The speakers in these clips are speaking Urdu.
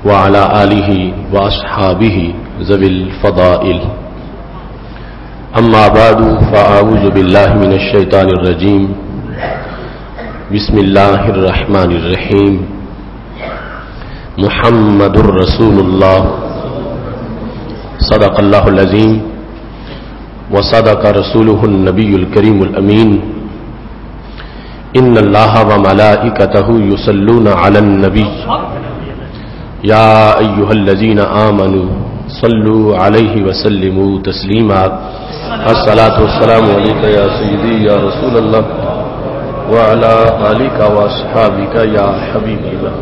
وعلى آله وأصحابه ذوي الفضائل أما بعد فأعوذ بالله من الشيطان الرجيم بسم الله الرحمن الرحيم محمد رسول الله صدق الله العظيم وصدق رسوله النبي الكريم الأمين إن الله وملائكته يصلون على النبي يا أيها الذين آمنوا صلوا عليه وسلموا تسليما الصلاة والسلام عليك يا سيدي يا رسول الله وعلى آلك وأصحابك يا حبيب الله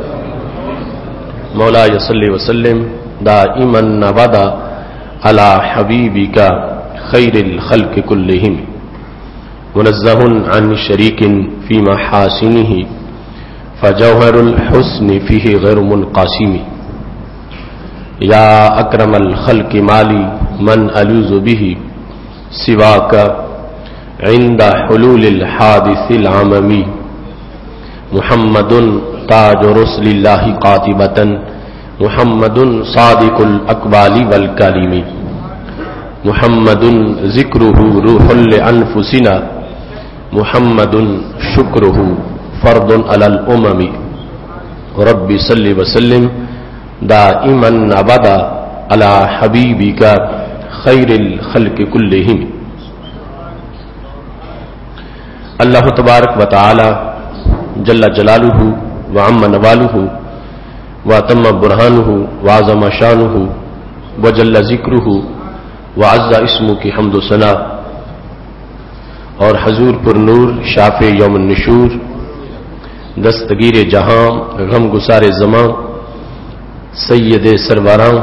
مولاي صل وسلم دائما أبدا على حبيبك خير الخلق كلهم منزه عن شريك في محاسنه فجوهر الحسن فيه غير منقسم يا أكرم الخلق مالي من ألوذ به سواك عند حلول الحادث العممي محمد تاج رسل الله قاطبة محمد صادق الأقبال والكلم محمد ذكره روح لأنفسنا محمد شكره فرض على الأمم رب صل وسلم دائما أبدا على حبيبك خير الخلق كلهم. اللہ تبارک و تعالی جل جلالہ وعم نوالہ واتم برہانہ وعظم شانہ وجل ذکرہ وعز اسمہ کی حمد و ثنا اور حضور پر نور شافع یوم النشور دستگیر جہاں غم گسار زمان سید سرواراں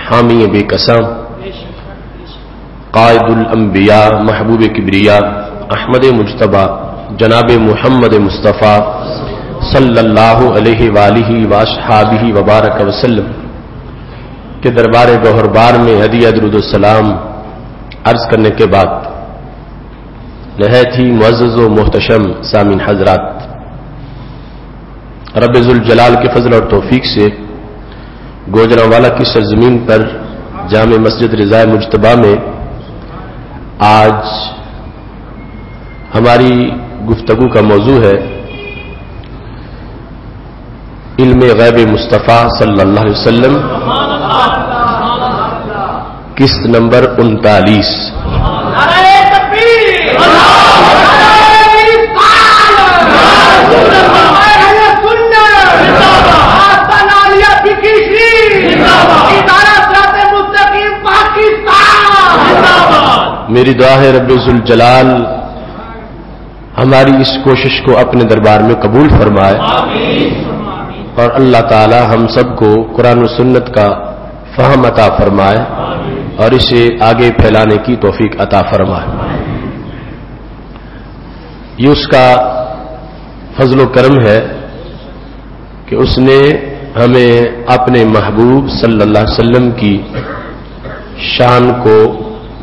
حامی بے قسام قائد الانبیاء محبوب کبریا احمد مجتبی جناب محمد مصطفیٰ صلی اللہ علیہ وآلہ واصحابہ وبارک وسلم کے دربار گوہر بار میں ہدیہ درود السلام عرض کرنے کے بعد نہایت ہی معزز و محتشم سامعین حضرات، رب ذوالجلال کے فضل اور توفیق سے گوجرانوالا کی سرزمین پر جامع مسجد رضا مجتبی میں آج ہماری گفتگو کا موضوع ہے علم غیب مصطفیٰ صلی اللہ علیہ وسلم، قسط نمبر 39. میری دعا ہے رب ذوالجلال ہماری اس کوشش کو اپنے دربار میں قبول فرمائے اور اللہ تعالی ہم سب کو قرآن و سنت کا فہم عطا فرمائے اور اسے آگے پھیلانے کی توفیق عطا فرمائے. یہ اس کا فضل و کرم ہے کہ اس نے ہمیں اپنے محبوب صلی اللہ علیہ وسلم کی شان کو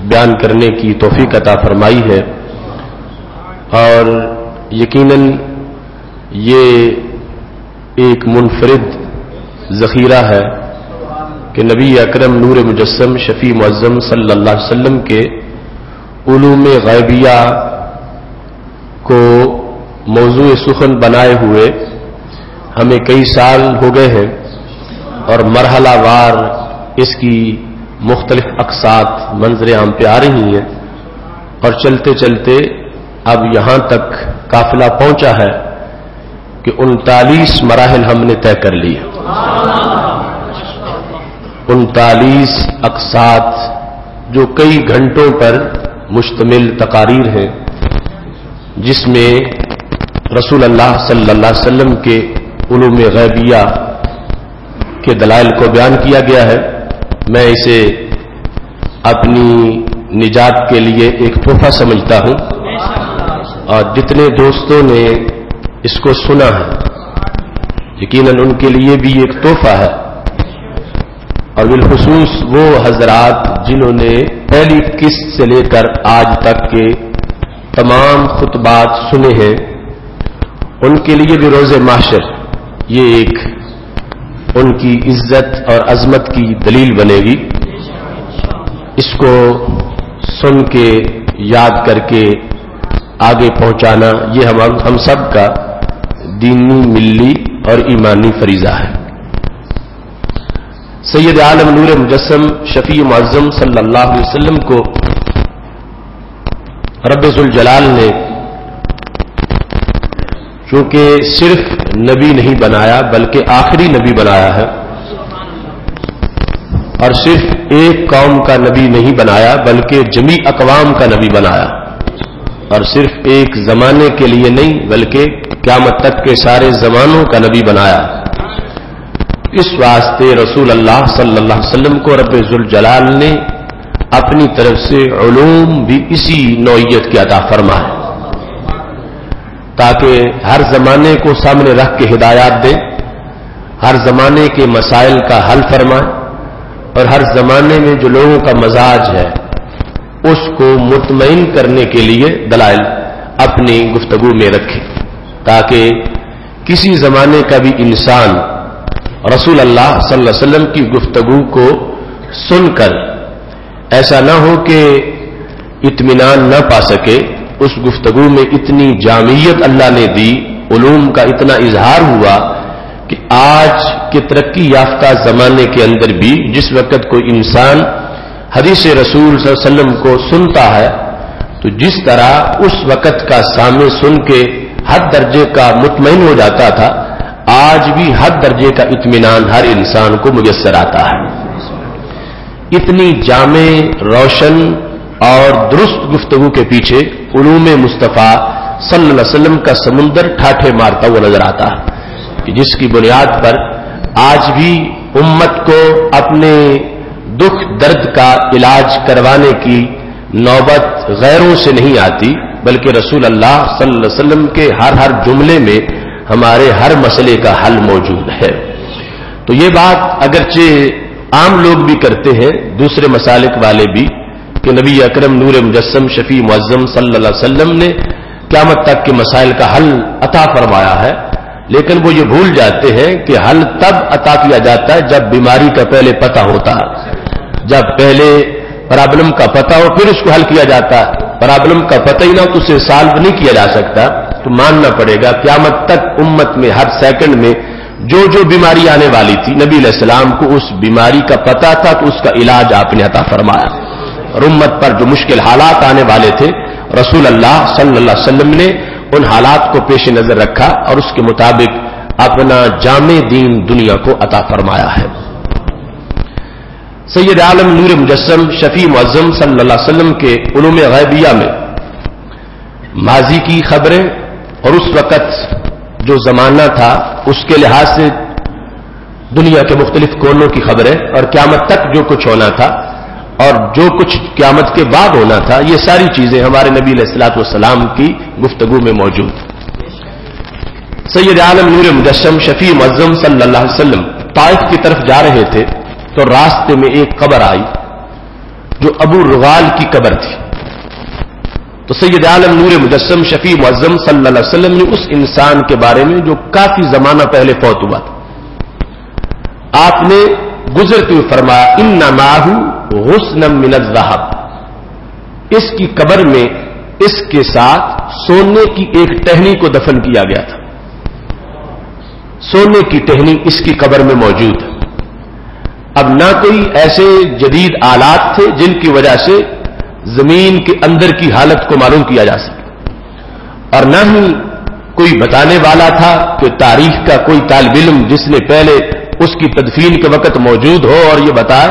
بیان کرنے کی توفیق عطا فرمائی ہے، اور یقیناً یہ ایک منفرد ذخیرہ ہے کہ نبی اکرم نور مجسم شفیع معظم صلی اللہ علیہ وسلم کے علوم غیبیہ کو موضوع سخن بنائے ہوئے ہمیں کئی سال ہو گئے ہیں، اور مرحلہ وار اس کی مختلف اقساط منظر عام پہ آ رہی ہیں، اور چلتے چلتے اب یہاں تک قافلہ پہنچا ہے کہ 39 مراحل ہم نے طے کر لی. 39 اقساط جو کئی گھنٹوں پر مشتمل تقاریر ہیں، جس میں رسول اللہ صلی اللہ علیہ وسلم کے علوم غیبیہ کے دلائل کو بیان کیا گیا ہے. میں اسے اپنی نجات کے لیے ایک تحفہ سمجھتا ہوں، اور جتنے دوستوں نے اس کو سنا ہے یقیناً ان کے لیے بھی ایک تحفہ ہے، اور بالخصوص وہ حضرات جنہوں نے پہلی قسط سے لے کر آج تک کے تمام خطبات سنے ہیں، ان کے لیے بھی روز محشر یہ ایک ان کی عزت اور عظمت کی دلیل بنے گی. اس کو سن کے یاد کر کے آگے پہنچانا یہ ہم سب کا دینی ملی اور ایمانی فریضہ ہے. سید عالم نور مجسم شفیع معظم صلی اللہ علیہ وسلم کو رب ذوالجلال نے چونکہ صرف نبی نہیں بنایا بلکہ آخری نبی بنایا ہے، اور صرف ایک قوم کا نبی نہیں بنایا بلکہ جمیع اقوام کا نبی بنایا، اور صرف ایک زمانے کے لیے نہیں بلکہ قیامت تک کے سارے زمانوں کا نبی بنایا. اس واسطے رسول اللہ صلی اللہ علیہ وسلم کو رب ذوالجلال نے اپنی طرف سے علوم بھی اسی نوعیت کے عطا فرمائے تاکہ ہر زمانے کو سامنے رکھ کے ہدایات دے، ہر زمانے کے مسائل کا حل فرمائے، اور ہر زمانے میں جو لوگوں کا مزاج ہے اس کو مطمئن کرنے کے لیے دلائل اپنی گفتگو میں رکھے، تاکہ کسی زمانے کا بھی انسان رسول اللہ صلی اللہ علیہ وسلم کی گفتگو کو سن کر ایسا نہ ہو کہ اطمینان نہ پا سکے. اس گفتگو میں اتنی جامعیت اللہ نے دی، علوم کا اتنا اظہار ہوا کہ آج کے ترقی یافتہ زمانے کے اندر بھی جس وقت کوئی انسان حدیث رسول صلی اللہ علیہ وسلم کو سنتا ہے تو جس طرح اس وقت کا سامع سن کے حد درجے کا مطمئن ہو جاتا تھا، آج بھی حد درجے کا اطمینان ہر انسان کو میسر آتا ہے. اتنی جامع، روشن اور درست گفتگو کے پیچھے علوم مصطفیٰ صلی اللہ علیہ وسلم کا سمندر ٹھاٹھے مارتا ہوا نظر آتا ہے کہ جس کی بنیاد پر آج بھی امت کو اپنے دکھ درد کا علاج کروانے کی نوبت غیروں سے نہیں آتی، بلکہ رسول اللہ صلی اللہ علیہ وسلم کے ہر جملے میں ہمارے ہر مسئلے کا حل موجود ہے. تو یہ بات اگرچہ عام لوگ بھی کرتے ہیں، دوسرے مسالک والے بھی، کہ نبی اکرم نور مجسم شفیع معظم صلی اللہ علیہ وسلم نے قیامت تک کے مسائل کا حل عطا فرمایا ہے، لیکن وہ یہ بھول جاتے ہیں کہ حل تب عطا کیا جاتا ہے جب بیماری کا پہلے پتہ ہوتا ہے. جب پہلے پرابلم کا پتہ ہو پھر اس کو حل کیا جاتا ہے. پرابلم کا پتہ ہی نہ تو اسے سالو نہیں کیا جا سکتا. تو ماننا پڑے گا قیامت تک امت میں ہر سیکنڈ میں جو بیماری آنے والی تھی نبی علیہ السلام کو اس بیماری کا پتہ تھا تو اس کا علاج آپ نے عطا فرمایا. اور امت پر جو مشکل حالات آنے والے تھے رسول اللہ صلی اللہ علیہ وسلم نے ان حالات کو پیش نظر رکھا اور اس کے مطابق اپنا جامع دین دنیا کو عطا فرمایا ہے. سید عالم نور مجسم شفیع معظم صلی اللہ علیہ وسلم کے علوم غیبیہ میں ماضی کی خبریں اور اس وقت جو زمانہ تھا اس کے لحاظ سے دنیا کے مختلف کونوں کی خبریں اور قیامت تک جو کچھ ہونا تھا اور جو کچھ قیامت کے بعد ہونا تھا، یہ ساری چیزیں ہمارے نبی علیہ الصلوۃ والسلام کی گفتگو میں موجود. سید عالم نور مجسم شفیع معظم صلی اللہ علیہ وسلم طائف کی طرف جا رہے تھے تو راستے میں ایک قبر آئی جو ابو رغال کی قبر تھی. تو سید عالم نور مجسم شفیع معظم صلی اللہ علیہ وسلم نے اس انسان کے بارے میں جو کافی زمانہ پہلے فوت ہوا تھا، آپ نے گزرتے ہوئے فرمایا انما غصن من الذهب، اس کی قبر میں اس کے ساتھ سونے کی ایک ٹہنی کو دفن کیا گیا تھا. سونے کی ٹہنی اس کی قبر میں موجود ہے. اب نہ کوئی ایسے جدید آلات تھے جن کی وجہ سے زمین کے اندر کی حالت کو معلوم کیا جا سکے، اور نہ ہی کوئی بتانے والا تھا کہ تاریخ کا کوئی طالب علم جس نے پہلے اس کی تدفین کے وقت موجود ہو اور یہ بتائے.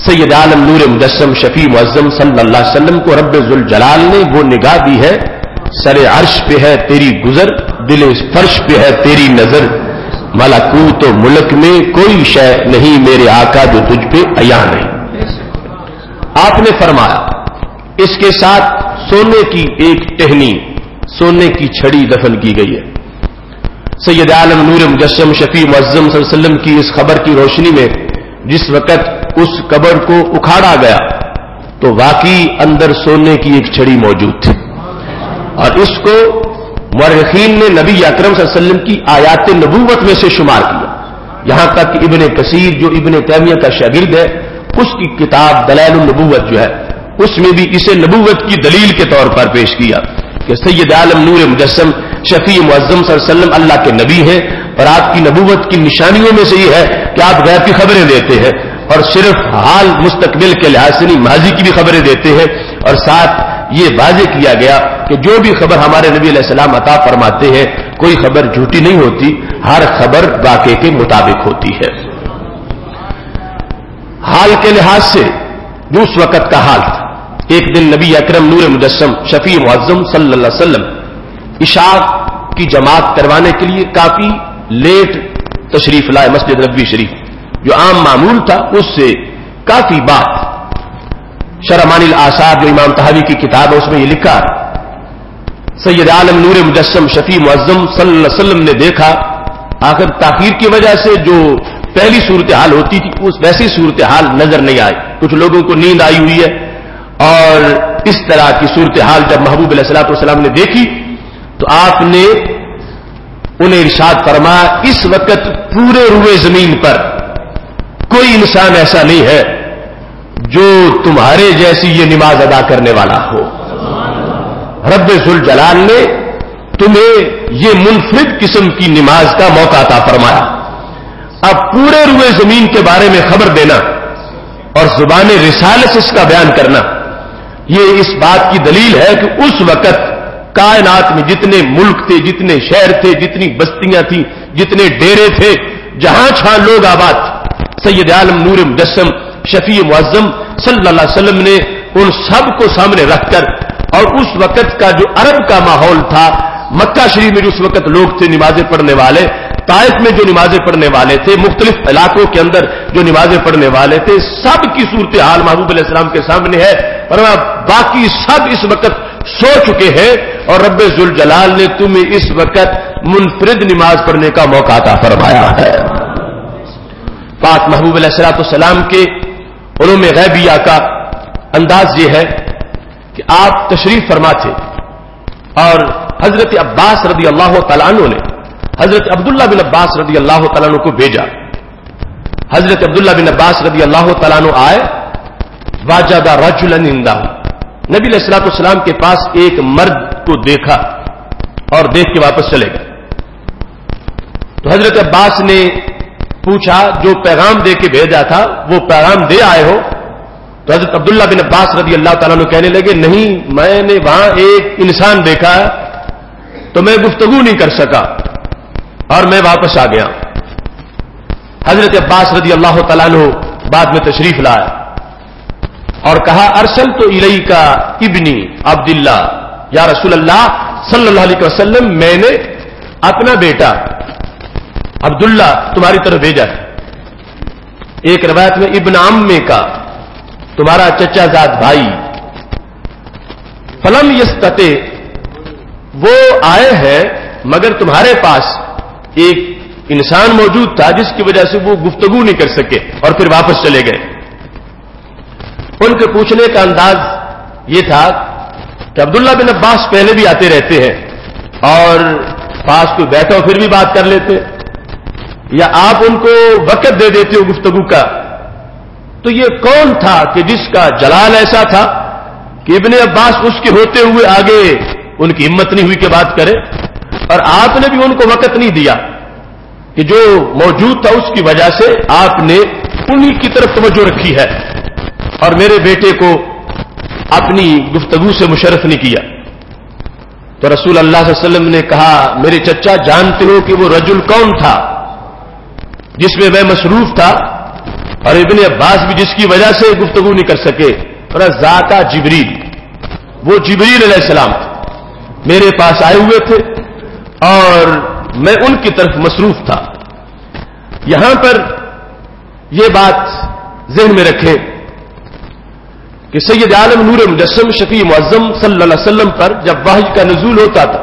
سید عالم نور مجسم شفیع معظم صلی اللہ علیہ وسلم کو رب ذوالجلال نے وہ نگاہ دی ہے، سر عرش پہ ہے تیری گزر، دل فرش پہ ہے تیری نظر، ملکوت و ملک میں کوئی شے نہیں میرے آقا جو تجھ پہ عیاں نہیں. آپ نے فرمایا اس کے ساتھ سونے کی ایک ٹہنی، سونے کی چھڑی دفن کی گئی ہے. سید عالم نور مجسم شفیع معظم صلی اللہ علیہ وسلم کی اس خبر کی روشنی میں جس وقت اس قبر کو اکھاڑا گیا تو واقعی اندر سونے کی ایک چھڑی موجود تھی، اور اس کو مورخین نے نبی اکرم صلی اللہ علیہ وسلم کی آیات نبوت میں سے شمار کیا. یہاں تک کہ ابن کثیر جو ابن تیمیہ کا شاگرد ہے، اس کی کتاب دلائل النبوت جو ہے اس میں بھی اسے نبوت کی دلیل کے طور پر پیش کیا کہ سید عالم نور مجسم شفیع معظم صلی اللہ علیہ وسلم اللہ کے نبی ہیں، اور آپ کی نبوت کی نشانیوں میں سے یہ ہے کہ آپ غیب کی خبریں دیتے ہیں، اور صرف حال مستقبل کے لحاظ سے نہیں، ماضی کی بھی خبریں دیتے ہیں، اور ساتھ یہ واضح کیا گیا کہ جو بھی خبر ہمارے نبی علیہ السلام عطا فرماتے ہیں کوئی خبر جھوٹی نہیں ہوتی، ہر خبر واقعے کے مطابق ہوتی ہے۔ حال کے لحاظ سے جو اس وقت کا حال تھا، ایک دن نبی اکرم نور مجسم شفیع معظم صلی اللہ علیہ وسلم عشاء کی جماعت کروانے کے لیے کافی لیٹ تشریف لائے مسجد نبوی شریف، جو عام معمول تھا اس سے کافی بعد۔ شرمان الآثار جو امام طحاوی کی کتاب ہے اس میں یہ لکھا ہے، سید عالم نور مجسم شفیع معظم صلی اللہ علیہ وسلم نے دیکھا آخر تاخیر کی وجہ سے جو پہلی صورتحال ہوتی تھی اس ویسی صورتحال نظر نہیں آئی، کچھ لوگوں کو نیند آئی ہوئی ہے، اور اس طرح کی صورتحال جب محبوب علیہ الصلوۃ والسلام نے دیکھی تو آپ نے انہیں ارشاد فرمایا اس وقت پورے روئے زمین پر کوئی انسان ایسا نہیں ہے جو تمہارے جیسی یہ نماز ادا کرنے والا ہو۔ رب ذوالجلال نے تمہیں یہ منفرد قسم کی نماز کا موقع عطا فرمایا۔ اب پورے روئے زمین کے بارے میں خبر دینا اور زبان رسالت سے اس کا بیان کرنا، یہ اس بات کی دلیل ہے کہ اس وقت کائنات میں جتنے ملک تھے، جتنے شہر تھے، جتنی بستیاں تھیں، جتنے ڈیرے تھے، جہاں جہاں لوگ آباد، سید عالم نور مجسم شفیع معظم صلی اللہ علیہ وسلم نے ان سب کو سامنے رکھ کر، اور اس وقت کا جو عرب کا ماحول تھا، مکہ شریف میں جو اس وقت لوگ تھے نمازیں پڑھنے والے، طائف میں جو نمازیں پڑھنے والے تھے، مختلف علاقوں کے اندر جو نمازیں پڑھنے والے تھے، سب کی صورتحال محبوب علیہ السلام کے سامنے ہے، اور باقی سب اس وقت سو چکے ہیں، اور رب ذوالجلال نے تمہیں اس وقت منفرد نماز پڑھنے کا موقع عطا فرمایا ہے۔ پاک محبوب علیہ السلام کے علوم غیبیہ کا انداز یہ ہے کہ آپ تشریف فرما تھے، اور حضرت عباس رضی اللہ تعالیٰ عنہ نے حضرت عبداللہ بن عباس رضی اللہ تعالیٰ عنہ کو بھیجا۔ حضرت عبداللہ بن عباس رضی اللہ تعالیٰ عنہ آئے، واجد رجلا عنده، نبی علیہ الصلوۃ والسلام کے پاس ایک مرد کو دیکھا اور دیکھ کے واپس چلے گئے۔ تو حضرت عباس نے پوچھا جو پیغام دے کے بھیجا تھا وہ پیغام دے آئے ہو؟ تو حضرت عبداللہ بن عباس رضی اللہ تعالیٰ عنہ کہنے لگے نہیں، میں نے وہاں ایک انسان دیکھا تو میں گفتگو نہیں کر سکا اور میں واپس آ گیا۔ حضرت عباس رضی اللہ تعالیٰ عنہ بعد میں تشریف لایا اور کہا ارسلت الیک ابنی عبداللہ، یا رسول اللہ صلی اللہ علیہ وسلم میں نے اپنا بیٹا عبداللہ تمہاری طرف بھیجا ہے۔ ایک روایت میں ابن عمے کا، تمہارا چچا زاد بھائی، فلم یستطع، وہ آئے ہیں مگر تمہارے پاس ایک انسان موجود تھا جس کی وجہ سے وہ گفتگو نہیں کر سکے اور پھر واپس چلے گئے۔ ان کے پوچھنے کا انداز یہ تھا کہ عبداللہ بن عباس پہلے بھی آتے رہتے ہیں اور پاس کوئی بیٹھا ہو پھر بھی بات کر لیتے، یا آپ ان کو وقت دے دیتے ہو گفتگو کا، تو یہ کون تھا کہ جس کا جلال ایسا تھا کہ ابن عباس اس کے ہوتے ہوئے آگے ان کی ہمت نہیں ہوئی کہ بات کرے، اور آپ نے بھی ان کو وقت نہیں دیا کہ جو موجود تھا اس کی وجہ سے آپ نے انہی کی طرف توجہ رکھی ہے اور میرے بیٹے کو اپنی گفتگو سے مشرف نہیں کیا۔ تو رسول اللہ صلی اللہ علیہ وسلم نے کہا میرے چچا جانتے ہو کہ وہ رجل کون تھا جس میں میں مصروف تھا اور ابن عباس بھی جس کی وجہ سے گفتگو نہیں کر سکے؟ اور ذات جبریل، وہ جبریل علیہ السلام میرے پاس آئے ہوئے تھے اور میں ان کی طرف مصروف تھا۔ یہاں پر یہ بات ذہن میں رکھیں کہ سید عالم نور مجسم شفیع معظم صلی اللہ علیہ وسلم پر جب وحی کا نزول ہوتا تھا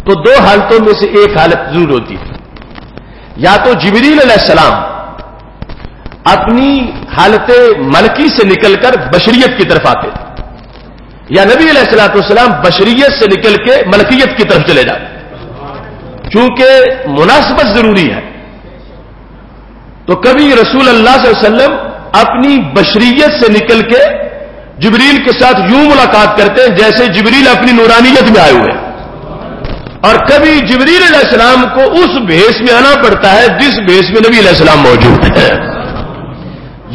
تو دو حالتوں میں سے ایک حالت ضرور ہوتی تھی، یا تو جبریل علیہ السلام اپنی حالت ملکی سے نکل کر بشریت کی طرف آتے، یا نبی علیہ الصلوۃ والسلام بشریت سے نکل کے ملکیت کی طرف چلے جاتے، چونکہ مناسبت ضروری ہے۔ تو کبھی رسول اللہ صلی اللہ علیہ وسلم اپنی بشریت سے نکل کے جبریل کے ساتھ یوں ملاقات کرتے ہیں جیسے جبریل اپنی نورانیت میں آئے ہوئے، اور کبھی جبریل علیہ السلام کو اس بھیس میں آنا پڑتا ہے جس بھیس میں نبی علیہ السلام موجود ہے۔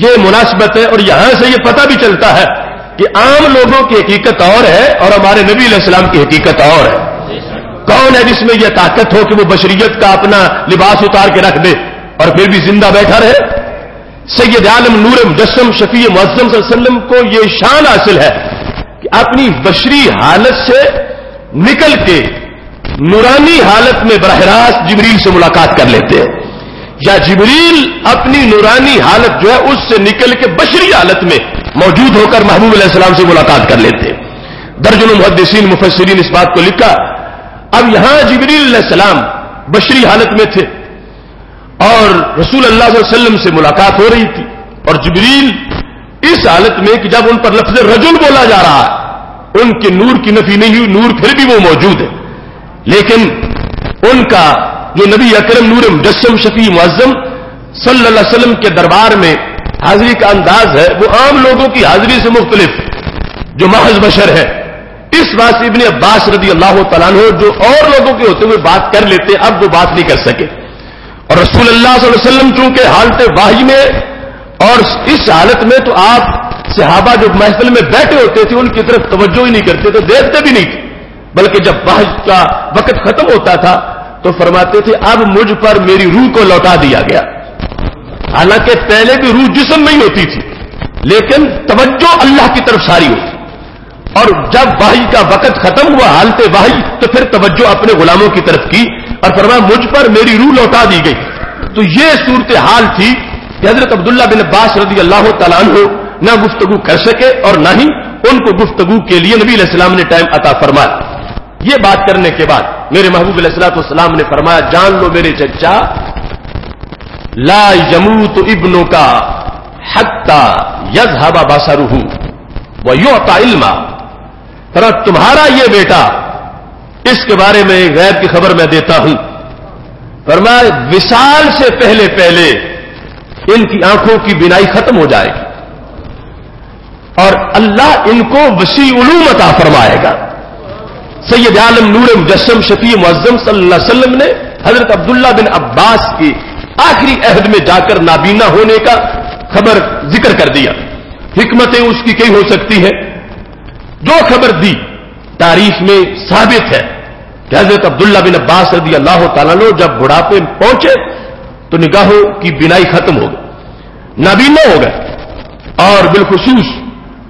یہ مناسبت ہے، اور یہاں سے یہ پتہ بھی چلتا ہے کہ عام لوگوں کی حقیقت اور ہے اور ہمارے نبی علیہ السلام کی حقیقت اور ہے۔ کون ہے جس میں یہ طاقت ہو کہ وہ بشریت کا اپنا لباس اتار کے رکھ دے اور پھر بھی زندہ بیٹھا رہے؟ سید عالم نور مجسم شفیع معظم صلی اللہ علیہ وسلم کو یہ شان حاصل ہے کہ اپنی بشری حالت سے نکل کے نورانی حالت میں براہ راست جبریل سے ملاقات کر لیتے ہیں، یا جبریل اپنی نورانی حالت جو ہے اس سے نکل کے بشری حالت میں موجود ہو کر محبوب علیہ السلام سے ملاقات کر لیتے ہیں۔ درجنوں محدثین مفسرین اس بات کو لکھا۔ اب یہاں جبریل علیہ السلام بشری حالت میں تھے اور رسول اللہ صلی اللہ علیہ وسلم سے ملاقات ہو رہی تھی، اور جبریل اس حالت میں کہ جب ان پر لفظ رجل بولا جا رہا ہے، ان کے نور کی نفی نہیں ہوئی، نور پھر بھی وہ موجود ہے، لیکن ان کا جو نبی اکرم نور مجسم شفیع معظم صلی اللہ علیہ وسلم کے دربار میں حاضری کا انداز ہے وہ عام لوگوں کی حاضری سے مختلف، جو محض بشر ہے۔ اس بات سے ابن عباس رضی اللہ تعالیٰ عنہ جو اور لوگوں کے ہوتے ہوئے بات کر لیتے، اب وہ بات نہیں کر سکے، اور رسول اللہ صلی اللہ علیہ وسلم چونکہ حالت وحی میں اور اس حالت میں تو آپ صحابہ جو محفل میں بیٹھے ہوتے تھے ان کی طرف توجہ ہی نہیں کرتے تھے، دیکھتے بھی نہیں تھے، بلکہ جب وحی کا وقت ختم ہوتا تھا تو فرماتے تھے اب مجھ پر میری روح کو لوٹا دیا گیا۔ حالانکہ پہلے بھی روح جسم میں ہی ہوتی تھی لیکن توجہ اللہ کی طرف ساری ہوتی، اور جب وحی کا وقت ختم ہوا حالت وحی تو پھر توجہ اپنے غلاموں کی طرف کی اور فرمایا مجھ پر میری روح لوٹا دی گئی۔ تو یہ صورتحال تھی کہ حضرت عبداللہ بن عباس رضی اللہ تعالیٰ عنہ نہ گفتگو کر سکے اور نہ ہی ان کو گفتگو کے لیے نبی علیہ السلام نے ٹائم عطا فرمایا۔ یہ بات کرنے کے بعد میرے محبوب علیہ الصلوۃ والسلام نے فرمایا جان لو میرے چچا لا یموت ابنک حتی یذهب بصرہ ویعطى علما، تمہارا یہ بیٹا، اس کے بارے میں غیب کی خبر میں دیتا ہوں، فرمایا وصال سے پہلے پہلے ان کی آنکھوں کی بینائی ختم ہو جائے گی اور اللہ ان کو وسیع علوم عطا فرمائے گا۔ سید عالم نور مجسم شفیع معظم صلی اللہ علیہ وسلم نے حضرت عبداللہ بن عباس کی آخری عہد میں جا کر نابینا ہونے کا خبر ذکر کر دیا۔ حکمتیں اس کی کئی ہو سکتی ہے، جو خبر دی تاریخ میں ثابت ہے کہ حضرت عبداللہ بن عباس رضی اللہ تعالیٰ عنہ جب بڑھاپے میں پہنچے تو نگاہوں کی بینائی ختم ہو گئی، نابینا ہو گئے، اور بالخصوص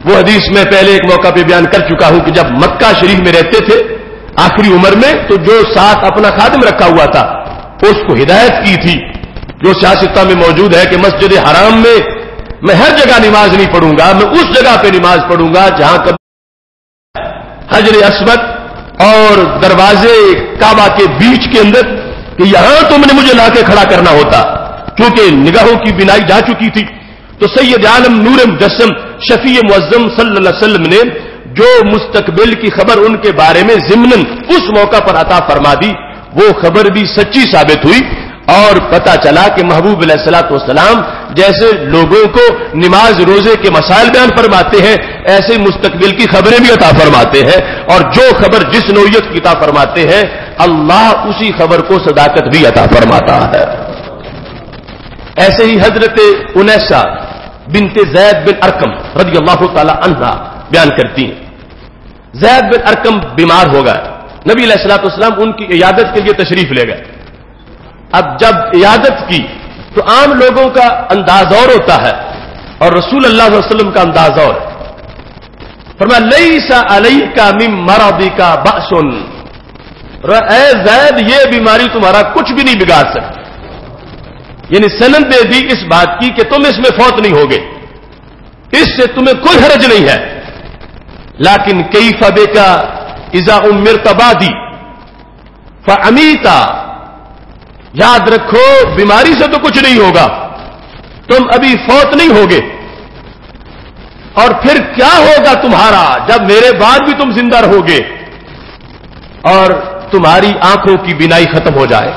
وہ حدیث میں پہلے ایک موقع پہ بیان کر چکا ہوں کہ جب مکہ شریف میں رہتے تھے آخری عمر میں تو جو ساتھ اپنا خادم رکھا ہوا تھا اس کو ہدایت کی تھی، جو سیاستہ میں موجود ہے کہ مسجد حرام میں میں ہر جگہ نماز نہیں پڑھوں گا، میں اس جگہ پہ نماز پڑھوں گا جہاں کبھی حجر اسود اور دروازے کعبہ کے بیچ کے اندر، کہ یہاں تم نے مجھے لا کے کھڑا کرنا ہوتا کیونکہ نگاہوں کی بینائی جا چکی تھی۔ تو سید عالم نور مجسم شفیع معظم صلی اللہ علیہ وسلم نے جو مستقبل کی خبر ان کے بارے میں ضمناً اس موقع پر عطا فرما دی، وہ خبر بھی سچی ثابت ہوئی، اور پتہ چلا کہ محبوب علیہ الصلوۃ والسلام جیسے لوگوں کو نماز روزے کے مسائل بیان فرماتے ہیں ایسے مستقبل کی خبریں بھی عطا فرماتے ہیں، اور جو خبر جس نوعیت کی عطا فرماتے ہیں اللہ اسی خبر کو صداقت بھی عطا فرماتا ہے۔ ایسے ہی حضرت انیسہ بنت زید بن ارقم رضی اللہ تعالی عنہا بیان کرتی ہیں، زید بن ارقم بیمار ہو گئے، نبی علیہ الصلوۃ والسلام ان کی عیادت کے لیے تشریف لے گئے۔ اب جب عیادت کی تو عام لوگوں کا انداز اور ہوتا ہے اور رسول اللہ صلی اللہ علیہ وسلم کا انداز اور، فرمایا لیس علیک من مرضک بأس، اے زید یہ بیماری تمہارا کچھ بھی نہیں بگاڑ سکتی، یعنی سند دے دی اس بات کی کہ تم اس میں فوت نہیں ہوگے، اس سے تمہیں کوئی حرج نہیں ہے، لیکن کیف بک اذا امرت بعدی فامیتا، یاد رکھو بیماری سے تو کچھ نہیں ہوگا، تم ابھی فوت نہیں ہوگے، اور پھر کیا ہوگا تمہارا جب میرے بعد بھی تم زندہ رہوگے اور تمہاری آنکھوں کی بینائی ختم ہو جائے۔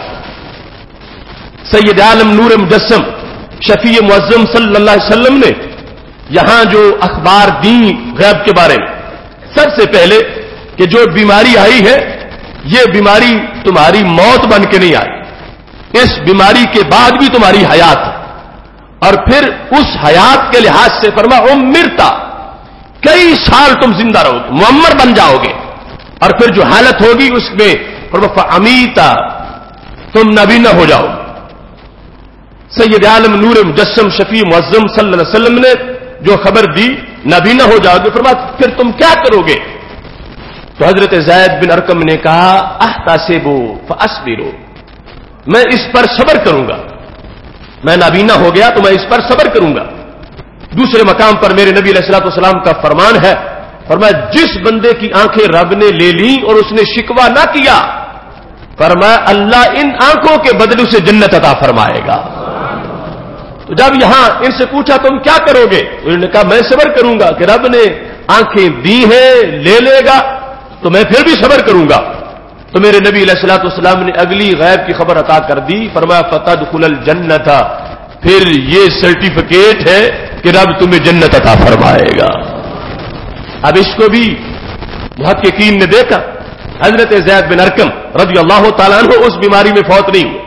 سید عالم نور مجسم شفیع معظم صلی اللہ علیہ وسلم نے یہاں جو اخبار دی غیب کے بارے میں، سب سے پہلے کہ جو بیماری آئی ہے یہ بیماری تمہاری موت بن کے نہیں آئی، اس بیماری کے بعد بھی تمہاری حیات ہے، اور پھر اس حیات کے لحاظ سے فرما عمرتا، کئی سال تم زندہ رہو گے، معمر بن جاؤ گے، اور پھر جو حالت ہوگی اس میں فرما فامیتا، تم نابینا ہو جاؤ گے۔ سید عالم نور مجسم شفیع معظم صلی اللہ علیہ وسلم نے جو خبر دی نابینا ہو جاؤ گے، فرما پھر تم کیا کرو گے؟ تو حضرت زید بن ارقم نے کہا احتسبوا فاصبروا، میں اس پر صبر کروں گا، میں نابینا ہو گیا تو میں اس پر صبر کروں گا۔ دوسرے مقام پر میرے نبی علیہ الصلوۃ والسلام کا فرمان ہے، فرمایا جس بندے کی آنکھیں رب نے لے لیں اور اس نے شکوہ نہ کیا، فرمایا اللہ ان آنکھوں کے بدلے سے جنت عطا فرمائے گا۔ تو جب یہاں ان سے پوچھا تم کیا کرو گے، انہوں نے کہا میں صبر کروں گا کہ رب نے آنکھیں دی ہیں، لے لے گا تو میں پھر بھی صبر کروں گا۔ تو میرے نبی علیہ الصلوۃ والسلام نے اگلی غیب کی خبر عطا کر دی، فرمایا فتدخل الجنۃ، پھر یہ سرٹیفکیٹ ہے کہ رب تمہیں جنت عطا فرمائے گا۔ اب اس کو بھی محققین نے دیکھا، حضرت زید بن ارقم رضی اللہ تعالیٰ عنہ اس بیماری میں فوت نہیں ہوئے،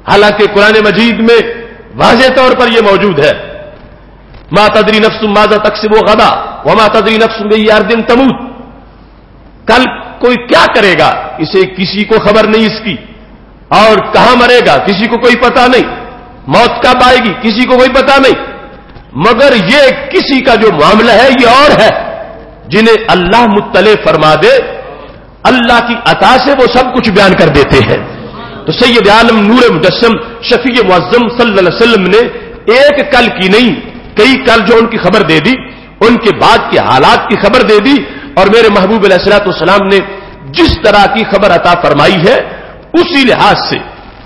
حالانکہ قرآن مجید میں واضح طور پر یہ موجود ہے، ما تدری نفس ماذا تکسب غدا وما تدری نفس بأي أرض تموت، کل کوئی کیا کرے گا اسے کسی کو خبر نہیں اس کی، اور کہاں مرے گا کسی کو کوئی پتہ نہیں، موت کب آئے گی کسی کو کوئی پتہ نہیں، مگر یہ کسی کا جو معاملہ ہے یہ اور ہے، جنہیں اللہ مطلع فرما دے اللہ کی عطا سے وہ سب کچھ بیان کر دیتے ہیں۔ تو سید عالم نور مجسم شفیع معظم صلی اللہ علیہ وسلم نے ایک کل کی نہیں کئی کل جو ان کی خبر دے دی، ان کے بعد کے حالات کی خبر دے دی، اور میرے محبوب علیہ الصلوۃ والسلام نے جس طرح کی خبر عطا فرمائی ہے اسی لحاظ سے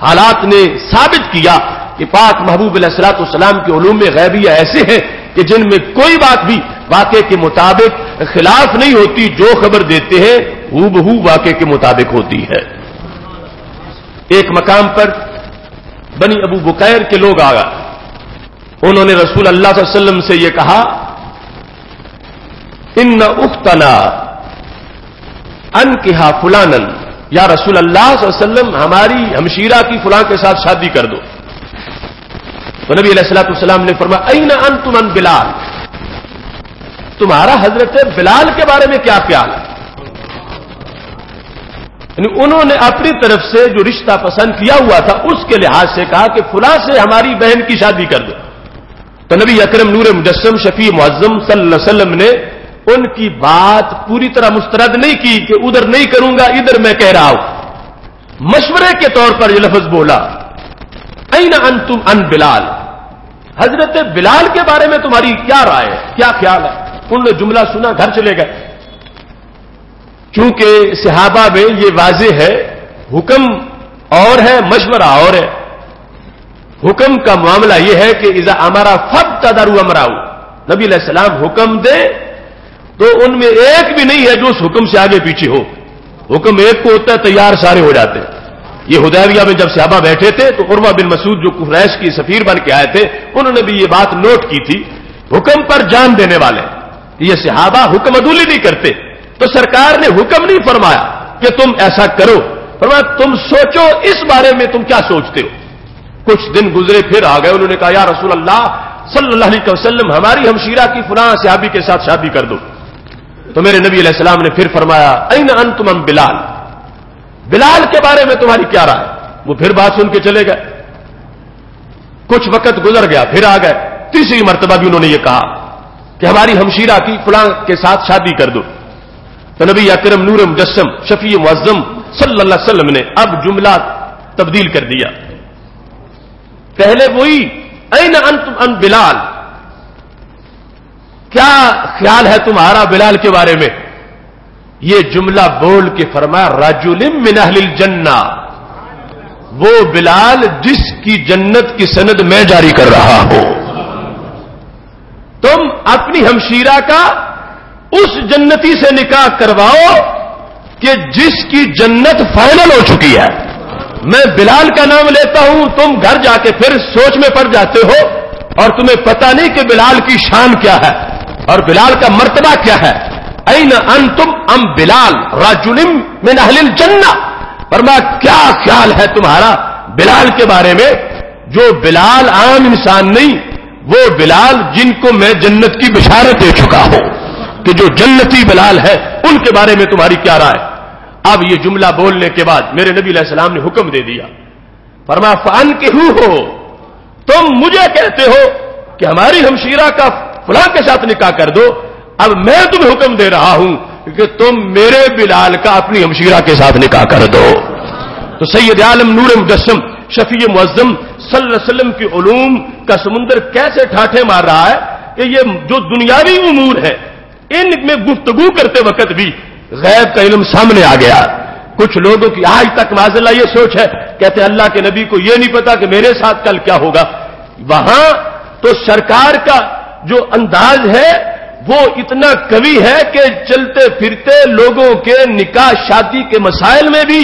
حالات نے ثابت کیا کہ پاک محبوب علیہ الصلوۃ والسلام کے علوم غیبیہ ایسے ہیں کہ جن میں کوئی بات بھی واقعے کے مطابق خلاف نہیں ہوتی، جو خبر دیتے ہیں ہو بہو واقعے کے مطابق ہوتی ہے۔ ایک مقام پر بنی ابو بکیر کے لوگ آ گئے، انہوں نے رسول اللہ صلی اللہ علیہ وسلم سے یہ کہا ان اختنا انکحا فلانا، یا رسول اللہ صلی اللہ علیہ وسلم ہماری ہمشیرہ کی فلاں کے ساتھ شادی کر دو۔ تو نبی علیہ الصلوۃ والسلام نے فرمایا این انتم عن بلال، تمہارا حضرت بلال کے بارے میں کیا خیال ہے؟ یعنی انہوں نے اپنی طرف سے جو رشتہ پسند کیا ہوا تھا اس کے لحاظ سے کہا کہ فلاں سے ہماری بہن کی شادی کر دو۔ تو نبی اکرم نور مجسم شفیع معظم صلی اللہ علیہ وسلم نے ان کی بات پوری طرح مسترد نہیں کی کہ ادھر نہیں کروں گا ادھر میں کہہ رہا ہوں، مشورے کے طور پر یہ لفظ بولا این انتم عن بلال، حضرت بلال کے بارے میں تمہاری کیا رائے ہے، کیا خیال ہے؟ انہوں نے جملہ سنا گھر چلے گئے۔ چونکہ صحابہ میں یہ واضح ہے حکم اور ہے مشورہ اور ہے، حکم کا معاملہ یہ ہے کہ اذا امرا فابتدروا امرا، نبی علیہ السلام حکم دے تو ان میں ایک بھی نہیں ہے جو اس حکم سے آگے پیچھے ہو، حکم ایک کو ہوتا ہے تیار سارے ہو جاتے ہیں۔ یہ حدیبیہ میں جب صحابہ بیٹھے تھے تو عروہ بن مسعود جو قریش کی سفیر بن کے آئے تھے انہوں نے بھی یہ بات نوٹ کی تھی، حکم پر جان دینے والے یہ صحابہ حکم عدولی نہیں کرتے، تو سرکار نے حکم نہیں فرمایا کہ تم ایسا کرو، فرمایا تم سوچو اس بارے میں تم کیا سوچتے ہو۔ کچھ دن گزرے پھر آ گئے، انہوں نے کہا یا رسول اللہ صلی اللہ علیہ وسلم ہماری ہمشیرہ کی فلاں صحابی کے ساتھ شادی کر دو۔ تو میرے نبی علیہ السلام نے پھر فرمایا این انتم عن بلال، بلال کے بارے میں تمہاری کیا رائے؟ وہ پھر بات سن کے چلے گئے، کچھ وقت گزر گیا پھر آ گئے، تیسری مرتبہ بھی انہوں نے یہ کہا کہ ہماری ہمشیرہ کی فلاں کے ساتھ شادی کر دو۔ تو نبی اکرم نور مجسم شفیع معظم صلی اللہ علیہ وسلم نے اب جملہ تبدیل کر دیا، پہلے وہی این انتم عن بلال، کیا خیال ہے تمہارا بلال کے بارے میں؟ یہ جملہ بول کے فرمایا رجل من اہل الجنہ، وہ بلال جس کی جنت کی سند میں جاری کر رہا ہوں، تم اپنی ہمشیرہ کا اس جنتی سے نکاح کرواؤ کہ جس کی جنت فائنل ہو چکی ہے، میں بلال کا نام لیتا ہوں، تم گھر جا کے پھر سوچ میں پڑ جاتے ہو اور تمہیں پتہ نہیں کہ بلال کی شان کیا ہے اور بلال کا مرتبہ کیا ہے. این انتم ام بلال رجل من اہل الجنہ. فرمایا کیا خیال ہے تمہارا بلال کے بارے میں؟ جو بلال عام انسان نہیں، وہ بلال جن کو میں جنت کی بشارت دے چکا ہوں کہ جو جنتی بلال ہے ان کے بارے میں تمہاری کیا رائے؟ اب یہ جملہ بولنے کے بعد میرے نبی علیہ السلام نے حکم دے دیا. فرمایا فانکحوہ ہو، تم مجھے کہتے ہو کہ ہماری ہمشیرہ کا فلاں کے ساتھ نکاح کر دو، اب میں تمہیں حکم دے رہا ہوں کہ تم میرے بلال کا اپنی ہمشیرہ کے ساتھ نکاح کر دو. تو سید عالم نور مجسم شفیع معظم صلی اللہ علیہ وسلم کی علوم کا سمندر کیسے ٹھاٹھے مار رہا ہے کہ یہ جو دنیاوی امور ہے ان میں گفتگو کرتے وقت بھی غیب کا علم سامنے آ گیا. کچھ لوگوں کی آج تک معاذ اللہ یہ سوچ ہے، کہتے ہیں اللہ کے نبی کو یہ نہیں پتا کہ میرے ساتھ کل کیا ہوگا. وہاں تو سرکار کا جو انداز ہے وہ اتنا قوی ہے کہ چلتے پھرتے لوگوں کے نکاح شادی کے مسائل میں بھی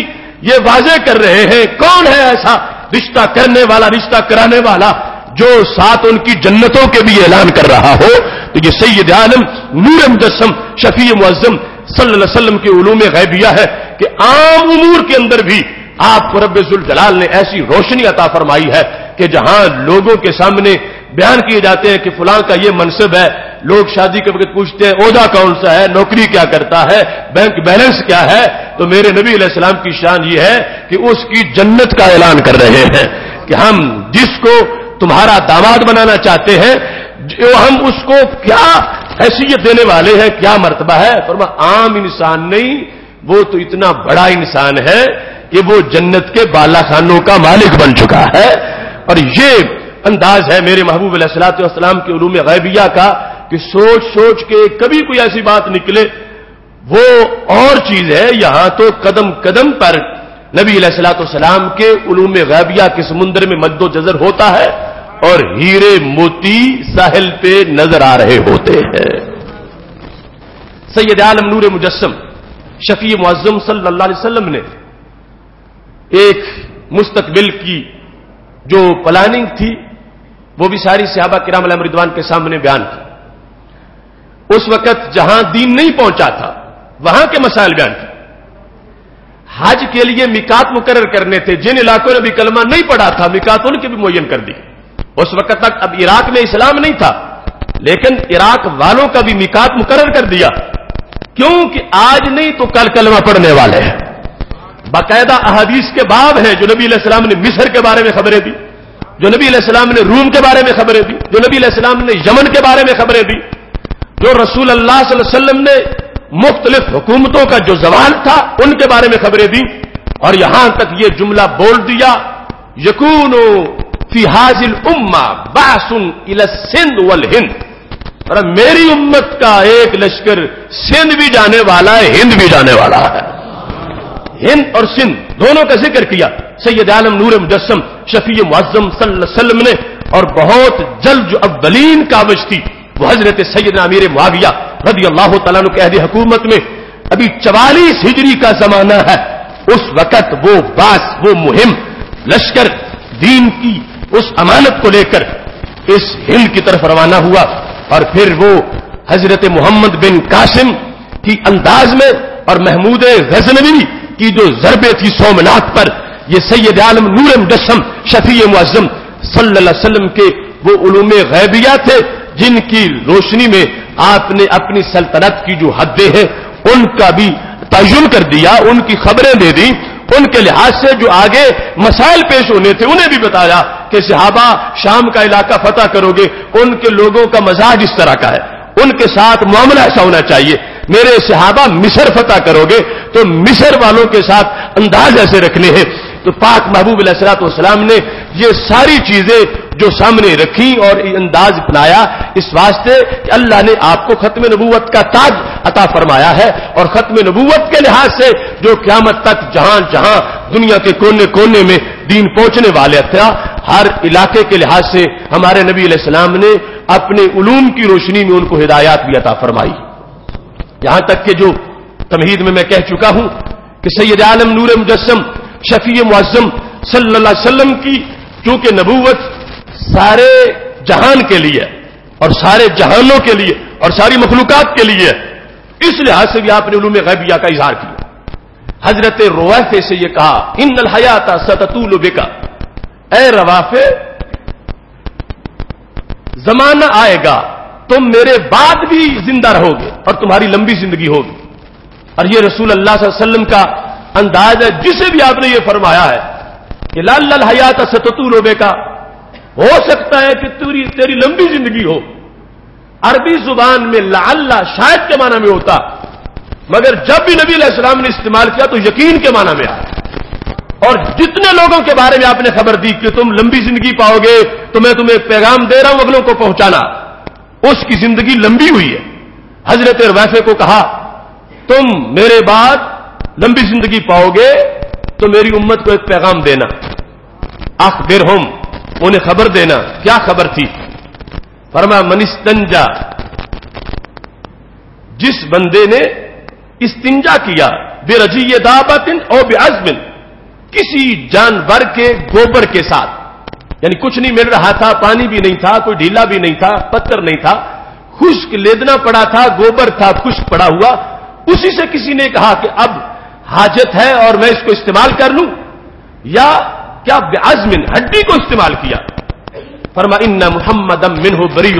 یہ واضح کر رہے ہیں کون ہے ایسا رشتہ کرنے والا، رشتہ کرانے والا جو ساتھ ان کی جنتوں کے بھی اعلان کر رہا ہو. تو یہ سید عالم نور مجسم شفیع معظم صلی اللہ علیہ وسلم کی علوم غیبیہ ہے کہ عام امور کے اندر بھی آپ کو رب ذوالجلال نے ایسی روشنی عطا فرمائی ہے کہ جہاں لوگوں کے سامنے بیان کیے جاتے ہیں کہ فلاں کا یہ منصب ہے، لوگ شادی کے وقت پوچھتے ہیں عہدہ کون سا ہے، نوکری کیا کرتا ہے، بینک بیلنس کیا ہے، تو میرے نبی علیہ السلام کی شان یہ ہے کہ اس کی جنت کا اعلان کر رہے ہیں کہ ہم جس کو تمہارا داماد بنانا چاہتے ہیں ہم اس کو کیا حیثیت دینے والے ہیں، کیا مرتبہ ہے. فرمایا عام انسان نہیں، وہ تو اتنا بڑا انسان ہے کہ وہ جنت کے بالا خانوں کا مالک بن چکا ہے. اور یہ انداز ہے میرے محبوب علیہ الصلوۃ والسلام کے علوم غیبیہ کا کہ سوچ سوچ کے کبھی کوئی ایسی بات نکلے وہ اور چیز ہے. یہاں تو قدم قدم پر نبی علیہ الصلوۃ والسلام کے علوم غیبیہ کے سمندر میں مد و جزر ہوتا ہے اور ہیرے موتی ساحل پہ نظر آ رہے ہوتے ہیں. سید عالم نور مجسم شفیع معظم صلی اللہ علیہ وسلم نے ایک مستقبل کی جو پلاننگ تھی وہ بھی ساری صحابہ کرام علیہم رضوان کے سامنے بیان کی. اس وقت جہاں دین نہیں پہنچا تھا وہاں کے مسائل بیان کی. حج کے لیے میقات مقرر کرنے تھے، جن علاقوں نے بھی کلمہ نہیں پڑھا تھا میقات ان کے بھی معین کر دی. اس وقت تک اب عراق میں اسلام نہیں تھا لیکن عراق والوں کا بھی میقات مقرر کر دیا. کیوں کہ آج نہیں تو کل کلمہ پڑھنے والے ہیں. باقاعدہ احادیث کے باب ہیں جو نبی علیہ السلام نے مصر کے بارے میں خبریں دی، جو نبی علیہ السلام نے روم کے بارے میں خبریں دی، جو نبی علیہ السلام نے یمن کے بارے میں خبریں دی، جو رسول اللہ صلی اللہ علیہ وسلم نے مختلف حکومتوں کا جو زوال تھا ان کے بارے میں خبریں دی. اور یہاں تک یہ جملہ بول دیا یکون فی هذه الامه بعث الى السند والهند. اور میری امت کا ایک لشکر سندھ بھی جانے والا ہے، ہند بھی جانے والا ہے. ہند اور سندھ دونوں کا ذکر کیا سید عالم نور مجسم شفیع معظم صلی اللہ علیہ وسلم نے. اور بہت جلد جو اولین کاوش تھی وہ حضرت سیدنا امیر معاویہ رضی اللہ تعالیٰ عنہ کے عہد حکومت میں ابھی 44 ہجری کا زمانہ ہے. اس وقت وہ باس وہ مہم لشکر دین کی اس امانت کو لے کر اس ہند کی طرف روانہ ہوا. اور پھر وہ حضرت محمد بن قاسم کی انداز میں اور محمود غزنوی کی جو ضربیں تھی سومنات پر، یہ سید عالم نور مجسم شفیع معظم صلی اللہ علیہ وسلم کے وہ علوم غیبیہ تھے جن کی روشنی میں آپ نے اپنی سلطنت کی جو حدیں ہیں ان کا بھی تعین کر دیا، ان کی خبریں دے دی. ان کے لحاظ سے جو آگے مسائل پیش ہونے تھے انہیں بھی بتایا کہ صحابہ شام کا علاقہ فتح کرو گے، ان کے لوگوں کا مزاج اس طرح کا ہے، ان کے ساتھ معاملہ ایسا ہونا چاہیے. میرے صحابہ مصر فتح کرو گے تو مصر والوں کے ساتھ انداز ایسے رکھنے ہیں. تو پاک محبوب علیہ الصلوۃ والسلام نے یہ ساری چیزیں جو سامنے رکھی اور انداز اپنایا اس واسطے کہ اللہ نے آپ کو ختم نبوت کا تاج عطا فرمایا ہے. اور ختم نبوت کے لحاظ سے جو قیامت تک جہاں جہاں دنیا کے کونے کونے میں دین پہنچنے والے تھا، ہر علاقے کے لحاظ سے ہمارے نبی علیہ السلام نے اپنے علوم کی روشنی میں ان کو ہدایات بھی عطا فرمائی. یہاں تک کہ جو تمہید میں کہہ چکا ہوں کہ سید عالم نور مجسم شفیع معظم صلی اللہ علیہ وسلم کی چونکہ نبوت سارے جہان کے لیے اور سارے جہانوں کے لیے اور ساری مخلوقات کے لیے، اس لحاظ سے بھی آپ نے علوم غیبیہ کا اظہار کیا۔ حضرت روافع سے یہ کہا ان الحیات ستطول بک، اے روافع زمانہ آئے گا تم میرے بعد بھی زندہ رہو گے اور تمہاری لمبی زندگی ہوگی۔ اور یہ رسول اللہ صلی اللہ علیہ وسلم کا انداز ہے جسے بھی آپ نے یہ فرمایا ہے کہ لعل الحیات ستطول بک، ہو سکتا ہے کہ تیری لمبی زندگی ہو۔ عربی زبان میں لعل شاید کے معنی میں ہوتا، مگر جب بھی نبی علیہ السلام نے استعمال کیا تو یقین کے معنی میں آیا۔ اور جتنے لوگوں کے بارے میں آپ نے خبر دی کہ تم لمبی زندگی پاؤ گے تو میں تمہیں ایک پیغام دے رہا ہوں اگلوں کو پہنچانا، اس کی زندگی لمبی ہوئی ہے۔ حضرت روافع کو کہا تم میرے بعد لمبی زندگی پاؤ گے تو میری امت کو ایک پیغام دینا، اخبرہم، انہیں خبر دینا۔ کیا خبر تھی؟ فرمایا من استنجا، جس بندے نے استنجا کیا برجی دابۃ او بعظم، کسی جانور کے گوبر کے ساتھ، یعنی کچھ نہیں مل رہا تھا، پانی بھی نہیں تھا، کوئی ڈھیلا بھی نہیں تھا، پتھر نہیں تھا، خشک لیدنا پڑا تھا، گوبر تھا خشک پڑا ہوا، اسی سے کسی نے کہا کہ اب حاجت ہے اور میں اس کو استعمال کر لوں، یا کیا بعظم، ہڈی کو استعمال کیا۔ فرما ان محمد منہ بری،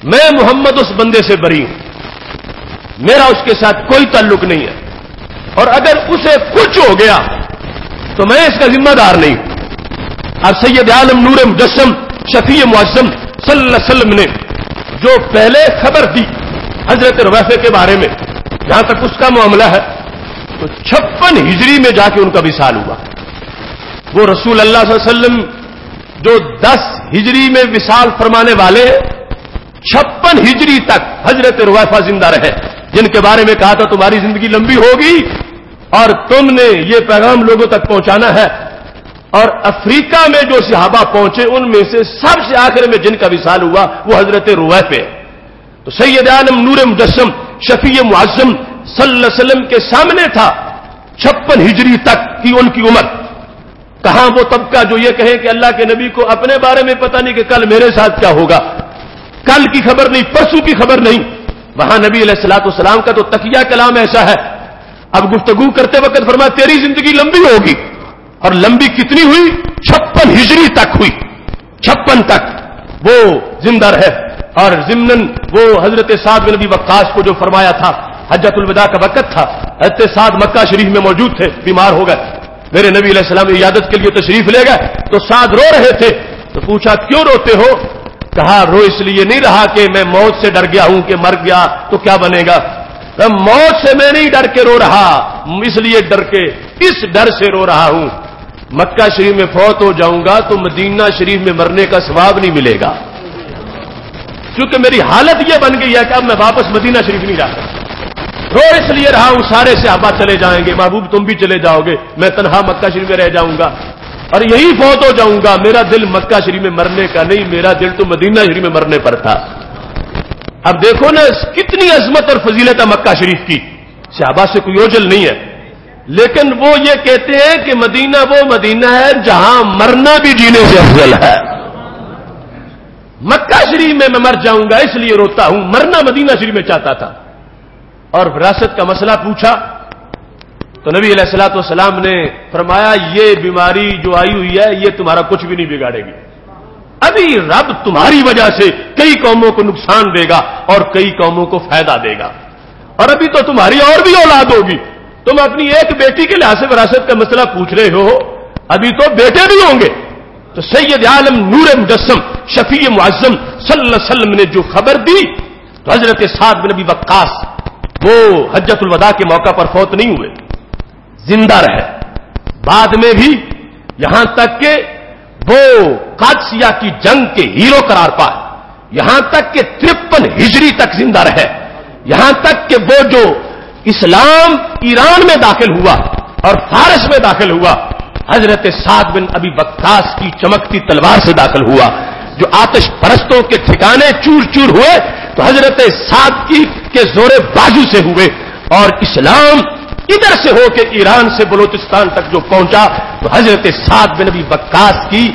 میں محمد اس بندے سے بری ہوں، میرا اس کے ساتھ کوئی تعلق نہیں ہے، اور اگر اسے کچھ ہو گیا تو میں اس کا ذمہ دار نہیں ہوں۔ اب سید عالم نور مجسم شفیع معظم صلی اللہ علیہ وسلم نے جو پہلے خبر دی حضرت روافع کے بارے میں، جہاں تک اس کا معاملہ ہے تو 56 ہجری میں جا کے ان کا وصال ہوا۔ وہ رسول اللہ صلی اللہ علیہ وسلم جو 10 ہجری میں وصال فرمانے والے 56 ہجری تک حضرت روافع زندہ رہے، جن کے بارے میں کہا تھا تمہاری زندگی لمبی ہوگی اور تم نے یہ پیغام لوگوں تک پہنچانا ہے۔ اور افریقہ میں جو صحابہ پہنچے ان میں سے سب سے آخر میں جن کا وصال ہوا وہ حضرت روافع۔ تو سید عالم نور مجسم شفیع معظم صلی اللہ علیہ وسلم کے سامنے تھا 56 ہجری تک کی ان کی عمر۔ کہاں وہ طبقہ جو یہ کہے کہ اللہ کے نبی کو اپنے بارے میں پتہ نہیں کہ کل میرے ساتھ کیا ہوگا، کل کی خبر نہیں، پرسوں کی خبر نہیں۔ وہاں نبی علیہ الصلوۃ والسلام کا تو تقیہ کلام ایسا ہے، اب گفتگو کرتے وقت فرمایا تیری زندگی لمبی ہوگی، اور لمبی کتنی ہوئی؟ 56 ہجری تک ہوئی، 56 تک وہ زندہ رہے۔ اور ضمناً وہ حضرت سعد بن ابی وقاص کو جو فرمایا تھا، حجۃ الوداع کا وقت تھا، حضرت سعد مکہ شریف میں موجود تھے، بیمار ہو گئے، میرے نبی علیہ السلام عیادت کے لیے تشریف لے گئے تو سعد رو رہے تھے، تو پوچھا کیوں روتے ہو؟ کہا رو اس لیے نہیں رہا کہ میں موت سے ڈر گیا ہوں کہ مر گیا تو کیا بنے گا، موت سے میں نہیں ڈر کے رو رہا، اس لیے ڈر کے اس ڈر سے رو رہا ہوں مکہ شریف میں فوت ہو جاؤں گا تو مدینہ شریف میں مرنے کا ثواب نہیں ملے گا، کیونکہ میری حالت یہ بن گئی ہے کہ اب میں واپس مدینہ شریف نہیں جا سکتا، رو اس لیے رہا ہوں سارے صحابہ چلے جائیں گے، محبوب تم بھی چلے جاؤ گے، میں تنہا مکہ شریف میں رہ جاؤں گا اور یہی فوت ہو جاؤں گا، میرا دل مکہ شریف میں مرنے کا نہیں، میرا دل تو مدینہ شریف میں مرنے پر تھا۔ اب دیکھو نا کتنی عظمت اور فضیلت ہے مکہ شریف کی، صحابہ سے کوئی اوجل نہیں ہے، لیکن وہ یہ کہتے ہیں کہ مدینہ وہ مدینہ ہے جہاں مرنا بھی جینے سے افضل ہے۔ مکہ شریف میں مر جاؤں گا اس لیے روتا ہوں، مرنا مدینہ شریف میں چاہتا تھا۔ اور وراثت کا مسئلہ پوچھا تو نبی علیہ الصلوۃ والسلام نے فرمایا یہ بیماری جو آئی ہوئی ہے یہ تمہارا کچھ بھی نہیں بگاڑے گی، ابھی رب تمہاری وجہ سے کئی قوموں کو نقصان دے گا اور کئی قوموں کو فائدہ دے گا، اور ابھی تو تمہاری اور بھی اولاد ہوگی، تم اپنی ایک بیٹی کے لحاظ سے وراثت کا مسئلہ پوچھ رہے ہو، ابھی تو بیٹے بھی ہوں گے۔ تو سید عالم نور مجسم شفیع معظم صلی اللہ علیہ وسلم نے جو خبر دی تو حضرت سعد بن ابی وقاص وہ حجۃ الوداع کے موقع پر فوت نہیں ہوئے، زندہ رہے، بعد میں بھی، یہاں تک کہ وہ قادسیہ کی جنگ کے ہیرو قرار پائے، یہاں تک کہ 53 ہجری تک زندہ رہے، یہاں تک کہ وہ جو اسلام ایران میں داخل ہوا اور فارس میں داخل ہوا حضرت سعد بن ابی وقاص کی چمکتی تلوار سے داخل ہوا، جو آتش پرستوں کے ٹھکانے چور چور ہوئے تو حضرت سعد کے زور بازو سے ہوئے، اور اسلام ادھر سے ہو کے ایران سے بلوچستان تک جو پہنچا تو حضرت سعد بن ابی وقاص کی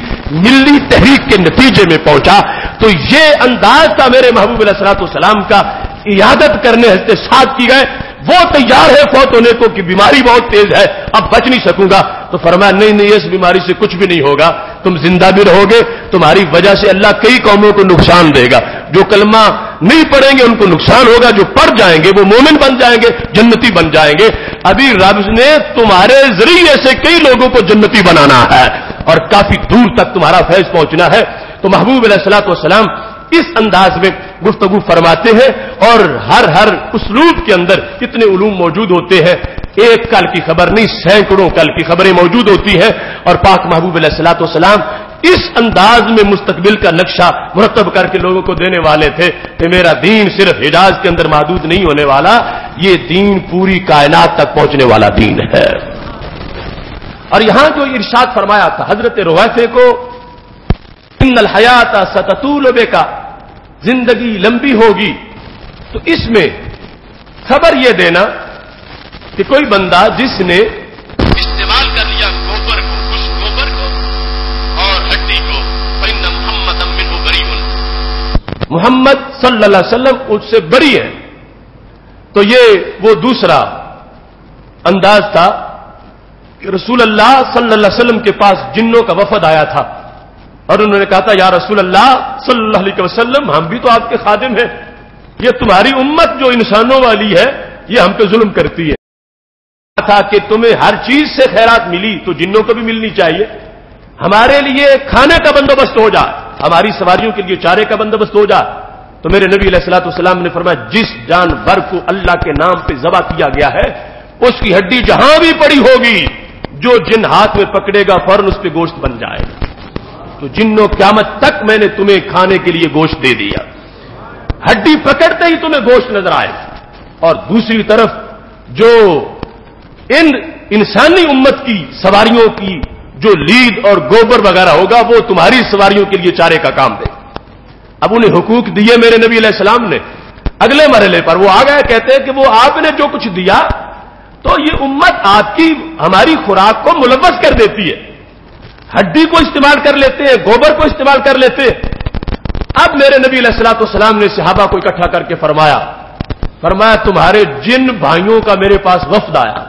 ملی تحریک کے نتیجے میں پہنچا. تو یہ انداز تھا میرے محبوب علیہ الصلوۃ والسلام کا. عیادت کرنے حضرت سعد کی گئے, وہ تیار ہے فوت ہونے کو کہ بیماری بہت تیز ہے, اب بچ نہیں سکوں گا. تو فرمایا نہیں اس بیماری سے کچھ بھی نہیں ہوگا, تم زندہ بھی رہو گے, تمہاری وجہ سے اللہ کئی قوموں کو نقصان دے گا. جو کلمہ نہیں پڑھیں گے ان کو نقصان ہوگا, جو پڑھ جائیں گے وہ مومن بن جائیں گے, جنتی بن جائیں گے. ابھی رب نے تمہارے ذریعے سے کئی لوگوں کو جنتی بنانا ہے اور کافی دور تک تمہارا فیض پہنچنا ہے. تو محبوب علیہ الصلوۃ والسلام اس انداز میں گفتگو فرماتے ہیں اور ہر اسلوب کے اندر اتنے علوم موجود ہوتے ہیں. ایک کل کی خبر نہیں, سینکڑوں کل کی خبریں موجود ہوتی ہیں. اور پاک محبوب علیہ الصلوۃ والسلام اس انداز میں مستقبل کا نقشہ مرتب کر کے لوگوں کو دینے والے تھے کہ میرا دین صرف حجاز کے اندر محدود نہیں ہونے والا, یہ دین پوری کائنات تک پہنچنے والا دین ہے. اور یہاں جو ارشاد فرمایا تھا حضرت رویفے کو, ان الحیات ستطول بک, زندگی لمبی ہوگی, تو اس میں خبر یہ دینا کہ کوئی بندہ جس نے استعمال کر لیا گوبر کو, اس گوبر کو اور ہڈی کو, فإن محمد منہ بریء, محمد صلی اللہ علیہ وسلم اس سے بری ہے. تو یہ وہ دوسرا انداز تھا کہ رسول اللہ صلی اللہ علیہ وسلم کے پاس جنوں کا وفد آیا تھا اور انہوں نے کہا تھا یا رسول اللہ صلی اللہ علیہ وسلم, ہم بھی تو آپ کے خادم ہیں, یہ تمہاری امت جو انسانوں والی ہے یہ ہم پہ ظلم کرتی ہے. تھا کہ تمہیں ہر چیز سے خیرات ملی تو جنوں کو بھی ملنی چاہیے, ہمارے لیے کھانے کا بندوبست ہو جائے, ہماری سواریوں کے لیے چارے کا بندوبست ہو جائے. تو میرے نبی علیہ الصلوۃ والسلام نے فرمایا جس جانور کو اللہ کے نام پہ ذبح کیا گیا ہے اس کی ہڈی جہاں بھی پڑی ہوگی, جو جن ہاتھ میں پکڑے گا فوراً اس پہ گوشت بن جائے گا. تو جنوں قیامت تک میں نے تمہیں کھانے کے لیے گوشت دے دیا, ہڈی پکڑتے ہی تمہیں گوشت نظر آئے. اور دوسری طرف جو ان انسانی امت کی سواریوں کی جو لید اور گوبر وغیرہ ہوگا وہ تمہاری سواریوں کے لیے چارے کا کام دے. اب انہیں حقوق دیے میرے نبی علیہ السلام نے. اگلے مرحلے پر وہ آ گئے, کہتے ہیں کہ وہ آپ نے جو کچھ دیا تو یہ امت آپ کی ہماری خوراک کو ملوث کر دیتی ہے, ہڈی کو استعمال کر لیتے ہیں, گوبر کو استعمال کر لیتے ہیں. اب میرے نبی علیہ الصلوۃ والسلام نے صحابہ کو اکٹھا کر کے فرمایا تمہارے جن بھائیوں کا میرے پاس وفد آیا,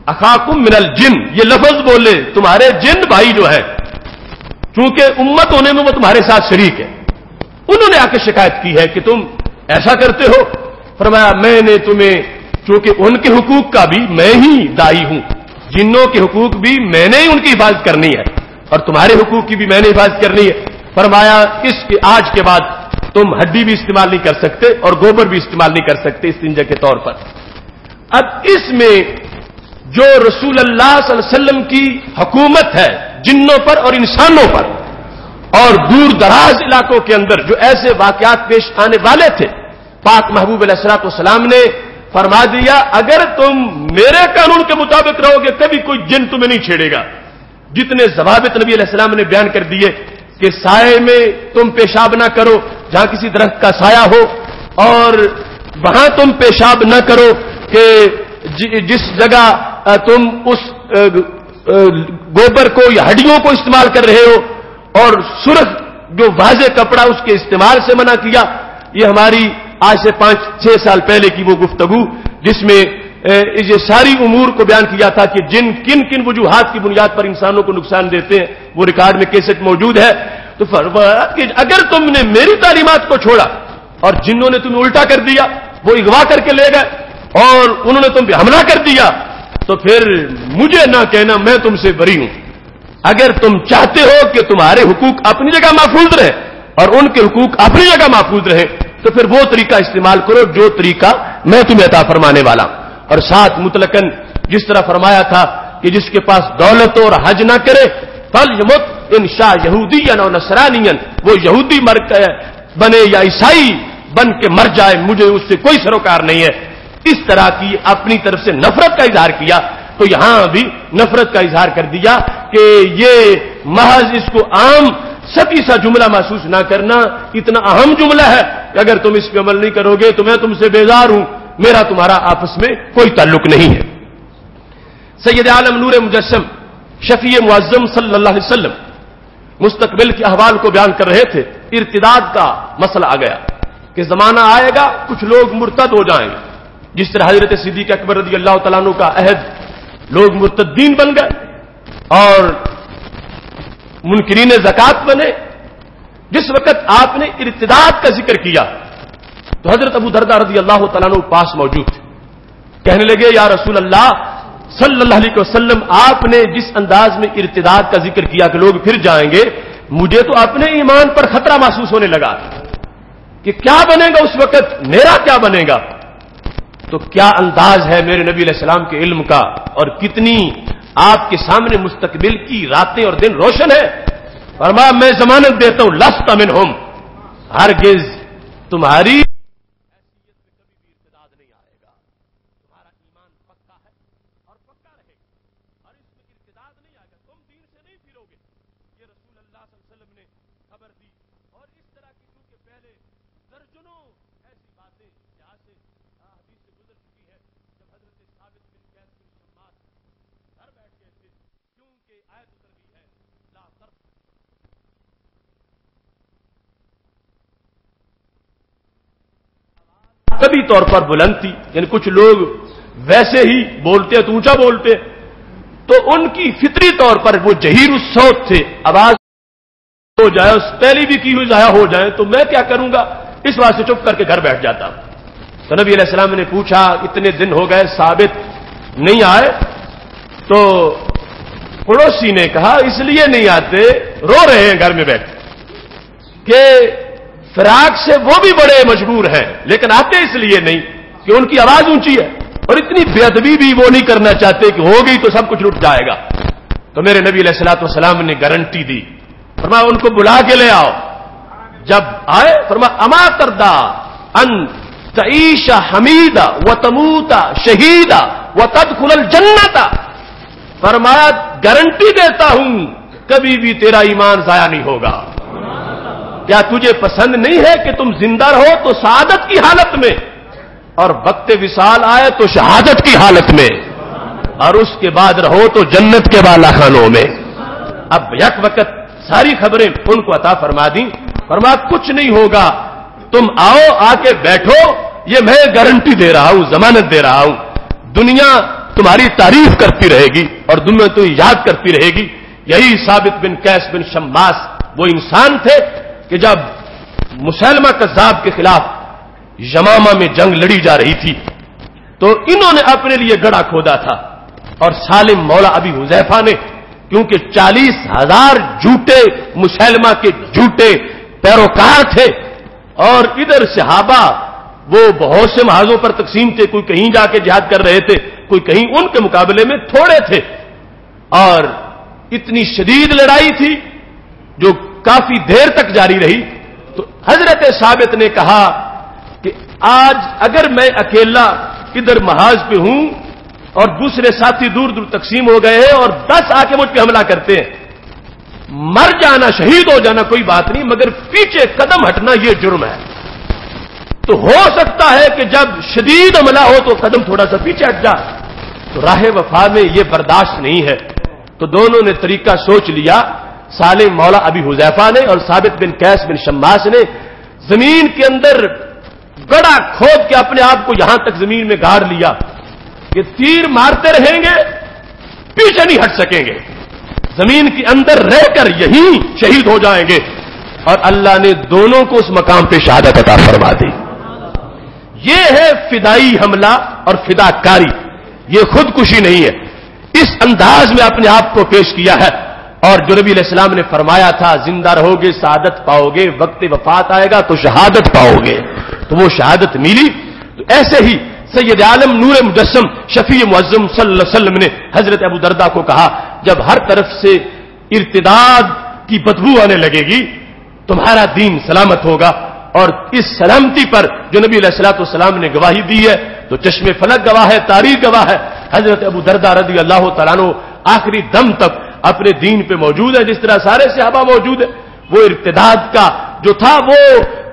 اخاکم من الجن, یہ لفظ بولے تمہارے جن بھائی جو ہے, چونکہ امت ہونے میں وہ تمہارے ساتھ شریک ہے, انہوں نے آ کے شکایت کی ہے کہ تم ایسا کرتے ہو. فرمایا میں نے تمہیں, چونکہ ان کے حقوق کا بھی میں ہی دائی ہوں, جنوں کے حقوق بھی میں نے ہی ان کی حفاظت کرنی ہے اور تمہارے حقوق کی بھی میں نے حفاظت کرنی ہے. فرمایا اس کے آج کے بعد تم ہڈی بھی استعمال نہیں کر سکتے اور گوبر بھی استعمال نہیں کر سکتے استنجا کے طور پر. اب اس میں جو رسول اللہ صلی اللہ علیہ وسلم کی حکومت ہے جنوں پر اور انسانوں پر, اور دور دراز علاقوں کے اندر جو ایسے واقعات پیش آنے والے تھے, پاک محبوب علیہ الصلوۃ والسلام نے فرما دیا اگر تم میرے قانون کے مطابق رہو گے کبھی کوئی جن تمہیں نہیں چھیڑے گا. جتنے ضوابط نبی علیہ السلام نے بیان کر دیے کہ سائے میں تم پیشاب نہ کرو جہاں کسی درخت کا سایہ ہو, اور وہاں تم پیشاب نہ کرو کہ جس جگہ تم اس گوبر کو یا ہڈیوں کو استعمال کر رہے ہو, اور سرخ جو واضح کپڑا اس کے استعمال سے منع کیا. یہ ہماری آج سے 5-6 سال پہلے کی وہ گفتگو جس میں یہ ساری امور کو بیان کیا تھا کہ جن کن کن وجوہات کی بنیاد پر انسانوں کو نقصان دیتے ہیں, وہ ریکارڈ میں کیسٹ موجود ہے. تو فرمایا کہ اگر تم نے میری تعلیمات کو چھوڑا اور جنوں نے تمہیں الٹا کر دیا, وہ اغوا کر کے لے گئے اور انہوں نے تم پہ حملہ کر دیا, تو پھر مجھے نہ کہنا میں تم سے بری ہوں. اگر تم چاہتے ہو کہ تمہارے حقوق اپنی جگہ محفوظ رہے اور ان کے حقوق اپنی جگہ محفوظ رہے تو پھر وہ طریقہ استعمال کرو جو طریقہ میں تمہیں عطا فرمانے والا. اور ساتھ مطلقاً جس طرح فرمایا تھا کہ جس کے پاس دولت اور حج نہ کرے فلیمت ان شاء یہودین اور نصرانین, وہ یہودی بنے یا عیسائی بن کے مر جائے, مجھے اس سے کوئی سروکار نہیں ہے. اس طرح کی اپنی طرف سے نفرت کا اظہار کیا. تو یہاں بھی نفرت کا اظہار کر دیا کہ یہ محض اس کو عام سطحی سا جملہ محسوس نہ کرنا, اتنا اہم جملہ ہے کہ اگر تم اس پہ عمل نہیں کرو گے تو میں تم سے بیزار ہوں. میرا تمہارا آپس میں کوئی تعلق نہیں ہے۔ سید عالم نور مجسم شفیع معظم صلی اللہ علیہ وسلم مستقبل کے احوال کو بیان کر رہے تھے۔ ارتداد کا مسئلہ آ گیا کہ زمانہ آئے گا کچھ لوگ مرتد ہو جائیں گے، جس طرح حضرت صدیق اکبر رضی اللہ تعالیٰ عنہ کا عہد لوگ مرتدین بن گئے اور منکرین زکات بنے۔ جس وقت آپ نے ارتداد کا ذکر کیا تو حضرت ابو درداء رضی اللہ تعالیٰ عنہ پاس موجود تھے، کہنے لگے یا رسول اللہ صلی اللہ علیہ وسلم، آپ نے جس انداز میں ارتداد کا ذکر کیا کہ لوگ پھر جائیں گے، مجھے تو اپنے ایمان پر خطرہ محسوس ہونے لگا کہ کیا بنے گا اس وقت، میرا کیا بنے گا۔ تو کیا انداز ہے میرے نبی علیہ السلام کے علم کا، اور کتنی آپ کے سامنے مستقبل کی راتیں اور دن روشن ہے۔ فرمایا میں ضمانت دیتا ہوں لست منہم، ہرگز تمہاری کبھی طور پر بلند تھی، یعنی کچھ لوگ ویسے ہی بولتے ہیں تو اونچا بولتے ہیں، تو ان کی فطری طور پر وہ جہیر الصوت تھے، آواز ہو جائے اس پہلی بھی کی ہوئی ضائع ہو جائے تو میں کیا کروں گا، اس بات سے چپ کر کے گھر بیٹھ جاتا ہوں۔ تو نبی علیہ السلام نے پوچھا اتنے دن ہو گئے ثابت نہیں آئے، تو پڑوسی نے کہا اس لیے نہیں آتے، رو رہے ہیں گھر میں بیٹھ کہ فراق سے وہ بھی بڑے مجبور ہیں، لیکن آتے اس لیے نہیں کہ ان کی آواز اونچی ہے، اور اتنی بے ادبی بھی وہ نہیں کرنا چاہتے کہ ہو گئی تو سب کچھ لٹ جائے گا۔ تو میرے نبی علیہ الصلوۃ والسلام نے گارنٹی دی، فرمایا ان کو بلا کے لے آؤ۔ جب آئے فرمایا اما تردا ان تعیش حمیدا وتموت شہیدا وتدخل الجنت، فرمایا گارنٹی دیتا ہوں کبھی بھی تیرا ایمان ضائع نہیں ہوگا۔ کیا تجھے پسند نہیں ہے کہ تم زندہ رہو تو سعادت کی حالت میں، اور وقت وصال آئے تو شہادت کی حالت میں، اور اس کے بعد رہو تو جنت کے بالا خانوں میں۔ اب یک وقت ساری خبریں ان کو عطا فرما دیں، فرمایا کچھ نہیں ہوگا، تم آؤ آ کے بیٹھو، یہ میں گارنٹی دے رہا ہوں، ضمانت دے رہا ہوں، دنیا تمہاری تعریف کرتی رہے گی اور دنیا تو یاد کرتی رہے گی۔ یہی ثابت بن قیس بن شماس وہ انسان تھے کہ جب مسلمہ کذاب کے خلاف یمامہ میں جنگ لڑی جا رہی تھی تو انہوں نے اپنے لیے گڑھا کھودا تھا، اور سالم مولا ابی حذیفہ نے، کیونکہ 40,000 جھوٹے مسلمہ کے جھوٹے پیروکار تھے، اور ادھر صحابہ وہ بہت سے محاذوں پر تقسیم تھے، کوئی کہیں جا کے جہاد کر رہے تھے، کوئی کہیں، ان کے مقابلے میں تھوڑے تھے، اور اتنی شدید لڑائی تھی جو کافی دیر تک جاری رہی۔ تو حضرت ثابت نے کہا کہ آج اگر میں اکیلا ادھر محاذ پہ ہوں اور دوسرے ساتھی دور دور تقسیم ہو گئے ہیں اور 10 آ کے مجھ پہ حملہ کرتے ہیں، مر جانا شہید ہو جانا کوئی بات نہیں، مگر پیچھے قدم ہٹنا یہ جرم ہے۔ تو ہو سکتا ہے کہ جب شدید حملہ ہو تو قدم تھوڑا سا پیچھے ہٹ جائے، تو راہ وفا میں یہ برداشت نہیں ہے۔ تو دونوں نے طریقہ سوچ لیا، سالم مولا ابی حذیفہ نے اور ثابت بن قیس بن شماس نے زمین کے اندر گڑھا کھود کے اپنے آپ کو یہاں تک زمین میں گاڑ لیا کہ تیر مارتے رہیں گے، پیچھے نہیں ہٹ سکیں گے، زمین کے اندر رہ کر یہیں شہید ہو جائیں گے، اور اللہ نے دونوں کو اس مقام پہ شہادت عطا فرما دی۔ یہ ہے فدائی حملہ اور فداکاری، یہ خودکشی نہیں ہے، اس انداز میں اپنے آپ کو پیش کیا ہے۔ اور جو نبی علیہ السلام نے فرمایا تھا زندہ رہو گے سعادت پاؤ گے، وقت وفات آئے گا تو شہادت پاؤ گے، تو وہ شہادت ملی۔ تو ایسے ہی سید عالم نور مجسم شفیع معظم صلی اللہ علیہ وسلم نے حضرت ابو درداء کو کہا جب ہر طرف سے ارتداد کی بدبو آنے لگے گی تمہارا دین سلامت ہوگا، اور اس سلامتی پر جو نبی علیہ الصلوۃ والسلام نے گواہی دی ہے تو چشم فلک گواہ ہے، تاریخ گواہ ہے۔ حضرت ابو درداء رضی اللہ تعالیٰ عنہ آخری دم تک اپنے دین پہ موجود ہے، جس طرح سارے صحابہ موجود ہیں۔ وہ ارتداد کا جو تھا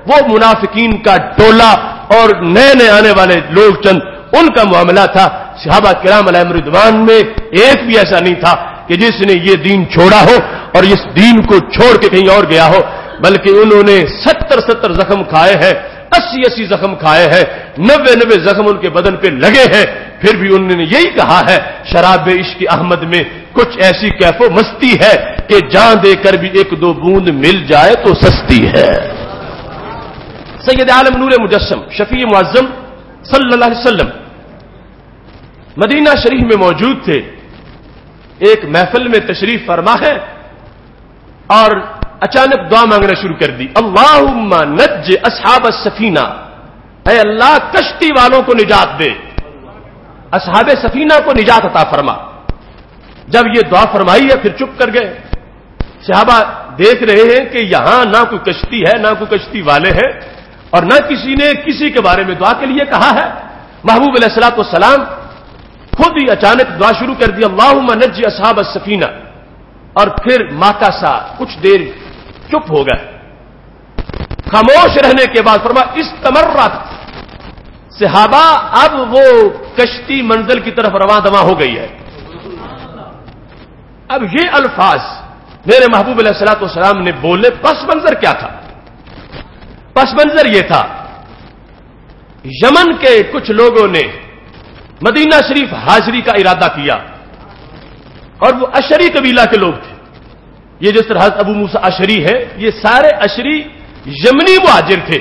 وہ منافقین کا ٹولہ اور نئے نئے آنے والے لوگ چند ان کا معاملہ تھا. صحابہ کرام علیہم رضوان میں ایک بھی ایسا نہیں تھا کہ جس نے یہ دین چھوڑا ہو اور اس دین کو چھوڑ کے کہیں اور گیا ہو، بلکہ انہوں نے 70 زخم کھائے ہیں، 80 زخم کھائے ہیں، 90 زخم ان کے بدن پہ لگے ہیں، پھر بھی انہوں نے یہی کہا ہے شراب عشق احمد میں کچھ ایسی کیف و مستی ہے کہ جان دے کر بھی 1-2 بوند مل جائے تو سستی ہے. سید عالم نور مجسم شفیع معظم صلی اللہ علیہ وسلم مدینہ شریف میں موجود تھے. ایک محفل میں تشریف فرما ہے اور اچانک دعا مانگنا شروع کر دی. اللہم نج اصحاب السفینہ، اے اللہ کشتی والوں کو نجات دے، اصحاب سفینہ کو نجات عطا فرما. جب یہ دعا فرمائی ہے پھر چپ کر گئے. صحابہ دیکھ رہے ہیں کہ یہاں نہ کوئی کشتی ہے، نہ کوئی کشتی والے ہیں، اور نہ کسی نے کسی کے بارے میں دعا کے لیے کہا ہے. محبوب علیہ الصلوۃ والسلام خود ہی اچانک دعا شروع کر دی، اللہم نج اصحاب السفینہ، اور پھر ماتا سا کچھ دیر چپ ہو گئے. خاموش رہنے کے بعد فرما استمرت، صحابہ اب وہ کشتی منزل کی طرف رواں دواں ہو گئی ہے. اب یہ الفاظ میرے محبوب علیہ الصلوۃ والسلام نے بولے. پس منظر کیا تھا؟ پس منظر یہ تھا یمن کے کچھ لوگوں نے مدینہ شریف حاضری کا ارادہ کیا، اور وہ اشری قبیلہ کے لوگ تھے. یہ جس طرح ابو موسیٰ اشری ہے، یہ سارے اشری یمنی مہاجر تھے،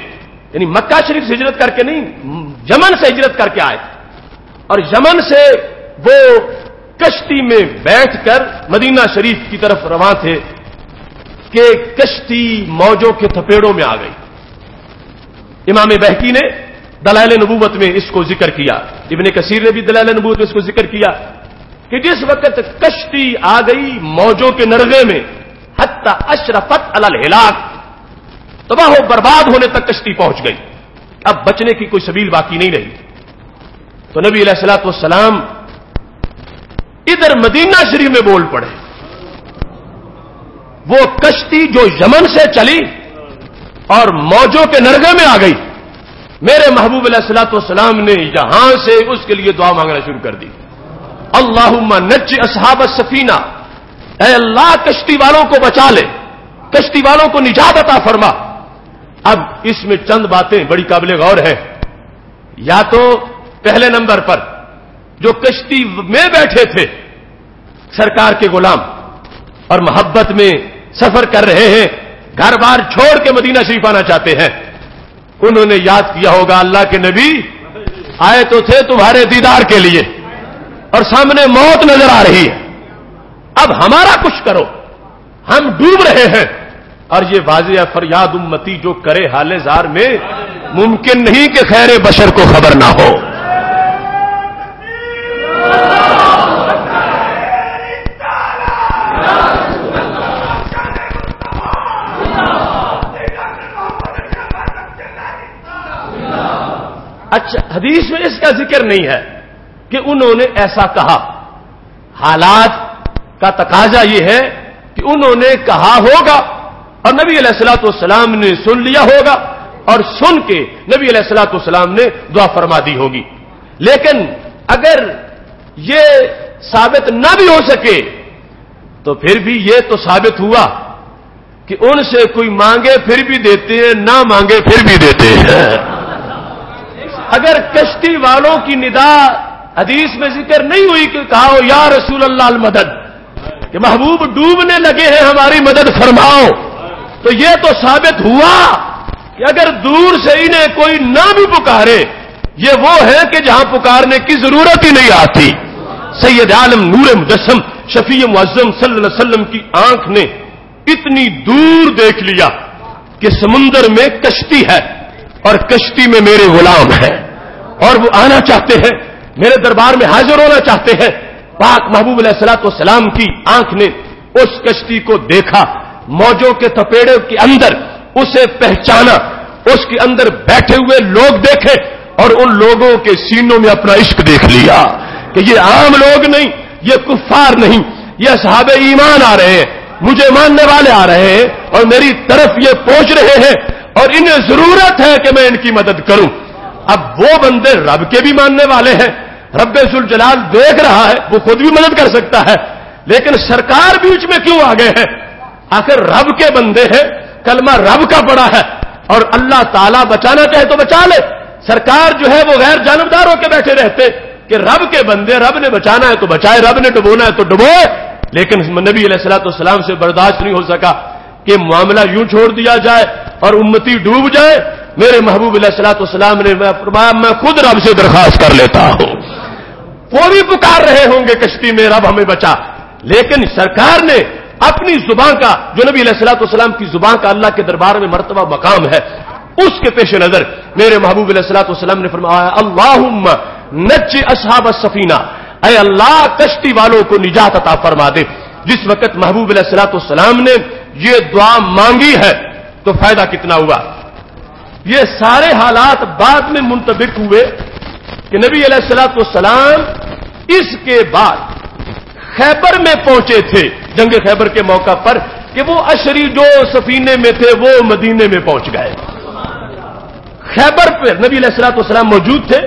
یعنی مکہ شریف سے ہجرت کر کے نہیں، یمن سے ہجرت کر کے آئے، اور یمن سے وہ کشتی میں بیٹھ کر مدینہ شریف کی طرف رواں تھے کہ کشتی موجوں کے تھپیڑوں میں آ گئی. امام بہقی نے دلائل نبوت میں اس کو ذکر کیا، ابن کثیر نے بھی دلائل نبوت میں اس کو ذکر کیا کہ جس وقت کشتی آ گئی موجوں کے نرغے میں، حتی اشرفت علی الہلاک، تباہ و برباد ہونے تک کشتی پہنچ گئی. اب بچنے کی کوئی سبیل باقی نہیں رہی. تو نبی علیہ الصلوۃ والسلام ادھر مدینہ شریف میں بول پڑے. وہ کشتی جو یمن سے چلی اور موجوں کے نرغے میں آ گئی، میرے محبوب علیہ الصلوۃ والسلام نے یہاں سے اس کے لیے دعا مانگنا شروع کر دی. اللہم نج اصحاب السفینہ، اے اللہ کشتی والوں کو بچا لے، کشتی والوں کو نجات عطا فرما. اب اس میں چند باتیں بڑی قابل غور ہیں. یا تو پہلے نمبر پر جو کشتی میں بیٹھے تھے سرکار کے غلام اور محبت میں سفر کر رہے ہیں، گھر بار چھوڑ کے مدینہ شریف آنا چاہتے ہیں، انہوں نے یاد کیا ہوگا اللہ کے نبی آئے تو تھے تمہارے دیدار کے لیے اور سامنے موت نظر آ رہی ہے، اب ہمارا کچھ کرو، ہم ڈوب رہے ہیں. اور یہ واضح فریاد امتی جو کرے حال زار میں، ممکن نہیں کہ خیر بشر کو خبر نہ ہو. اچھا، حدیث میں اس کا ذکر نہیں ہے کہ انہوں نے ایسا کہا. حالات کا تقاضا یہ ہے کہ انہوں نے کہا ہوگا اور نبی علیہ الصلوۃ والسلام نے سن لیا ہوگا، اور سن کے نبی علیہ الصلوۃ والسلام نے دعا فرما دی ہوگی. لیکن اگر یہ ثابت نہ بھی ہو سکے تو پھر بھی یہ تو ثابت ہوا کہ ان سے کوئی مانگے پھر بھی دیتے ہیں، نہ مانگے پھر بھی دیتے ہیں. اگر کشتی والوں کی ندا حدیث میں ذکر نہیں ہوئی کہ کہا یا رسول اللہ المدد، کہ محبوب ڈوبنے لگے ہیں ہماری مدد فرماؤ، تو یہ تو ثابت ہوا کہ اگر دور سے انہیں کوئی نہ بھی پکارے، یہ وہ ہے کہ جہاں پکارنے کی ضرورت ہی نہیں آتی. سید عالم نور مجسم شفیع معظم صلی اللہ علیہ وسلم کی آنکھ نے اتنی دور دیکھ لیا کہ سمندر میں کشتی ہے اور کشتی میں میرے غلام ہیں، اور وہ آنا چاہتے ہیں، میرے دربار میں حاضر ہونا چاہتے ہیں. پاک محبوب علیہ الصلوۃ والسلام کی آنکھ نے اس کشتی کو دیکھا، موجوں کے تھپیڑے کے اندر اسے پہچانا، اس کے اندر بیٹھے ہوئے لوگ دیکھے اور ان لوگوں کے سینوں میں اپنا عشق دیکھ لیا کہ یہ عام لوگ نہیں، یہ کفار نہیں، یہ اصحاب ایمان آ رہے ہیں، مجھے ماننے والے آ رہے ہیں اور میری طرف یہ پہنچ رہے ہیں اور انہیں ضرورت ہے کہ میں ان کی مدد کروں. اب وہ بندے رب کے بھی ماننے والے ہیں، رب ذوالجلال دیکھ رہا ہے، وہ خود بھی مدد کر سکتا ہے، لیکن سرکار بیچ میں کیوں آ گئے ہیں؟ آخر رب کے بندے ہیں، کلمہ رب کا پڑا ہے، اور اللہ تعالیٰ بچانا چاہے تو بچا لے۔ سرکار جو ہے وہ غیر جانبدار ہو کے بیٹھے رہتے کہ رب کے بندے، رب نے بچانا ہے تو بچائے، رب نے ڈبونا ہے تو ڈبوئے، لیکن نبی علیہ الصلوۃ والسلام سے برداشت نہیں ہو سکا کہ معاملہ یوں چھوڑ دیا جائے اور امتی ڈوب جائے۔ میرے محبوب علیہ الصلوۃ والسلام نے فرمایا میں خود رب سے درخواست کر لیتا ہوں۔ وہ بھی پکار رہے ہوں گے کشتی میں رب ہمیں بچا، لیکن سرکار نے اپنی زبان کا، جو نبی علیہ الصلوۃ والسلام کی زبان کا اللہ کے دربار میں مرتبہ مقام ہے، اس کے پیش نظر میرے محبوب علیہ الصلوۃ والسلام نے فرمایا اللہم نج اصحاب السفینہ، اے اللہ کشتی والوں کو نجات عطا فرما دے۔ جس وقت محبوب علیہ الصلوۃ والسلام نے یہ دعا مانگی ہے تو فائدہ کتنا ہوا؟ یہ سارے حالات بعد میں منطبق ہوئے کہ نبی علیہ الصلوۃ والسلام اس کے بعد خیبر میں پہنچے تھے، جنگ خیبر کے موقع پر، کہ وہ اشری جو سفینے میں تھے وہ مدینے میں پہنچ گئے۔ خیبر پر نبی علیہ الصلوۃ والسلام موجود تھے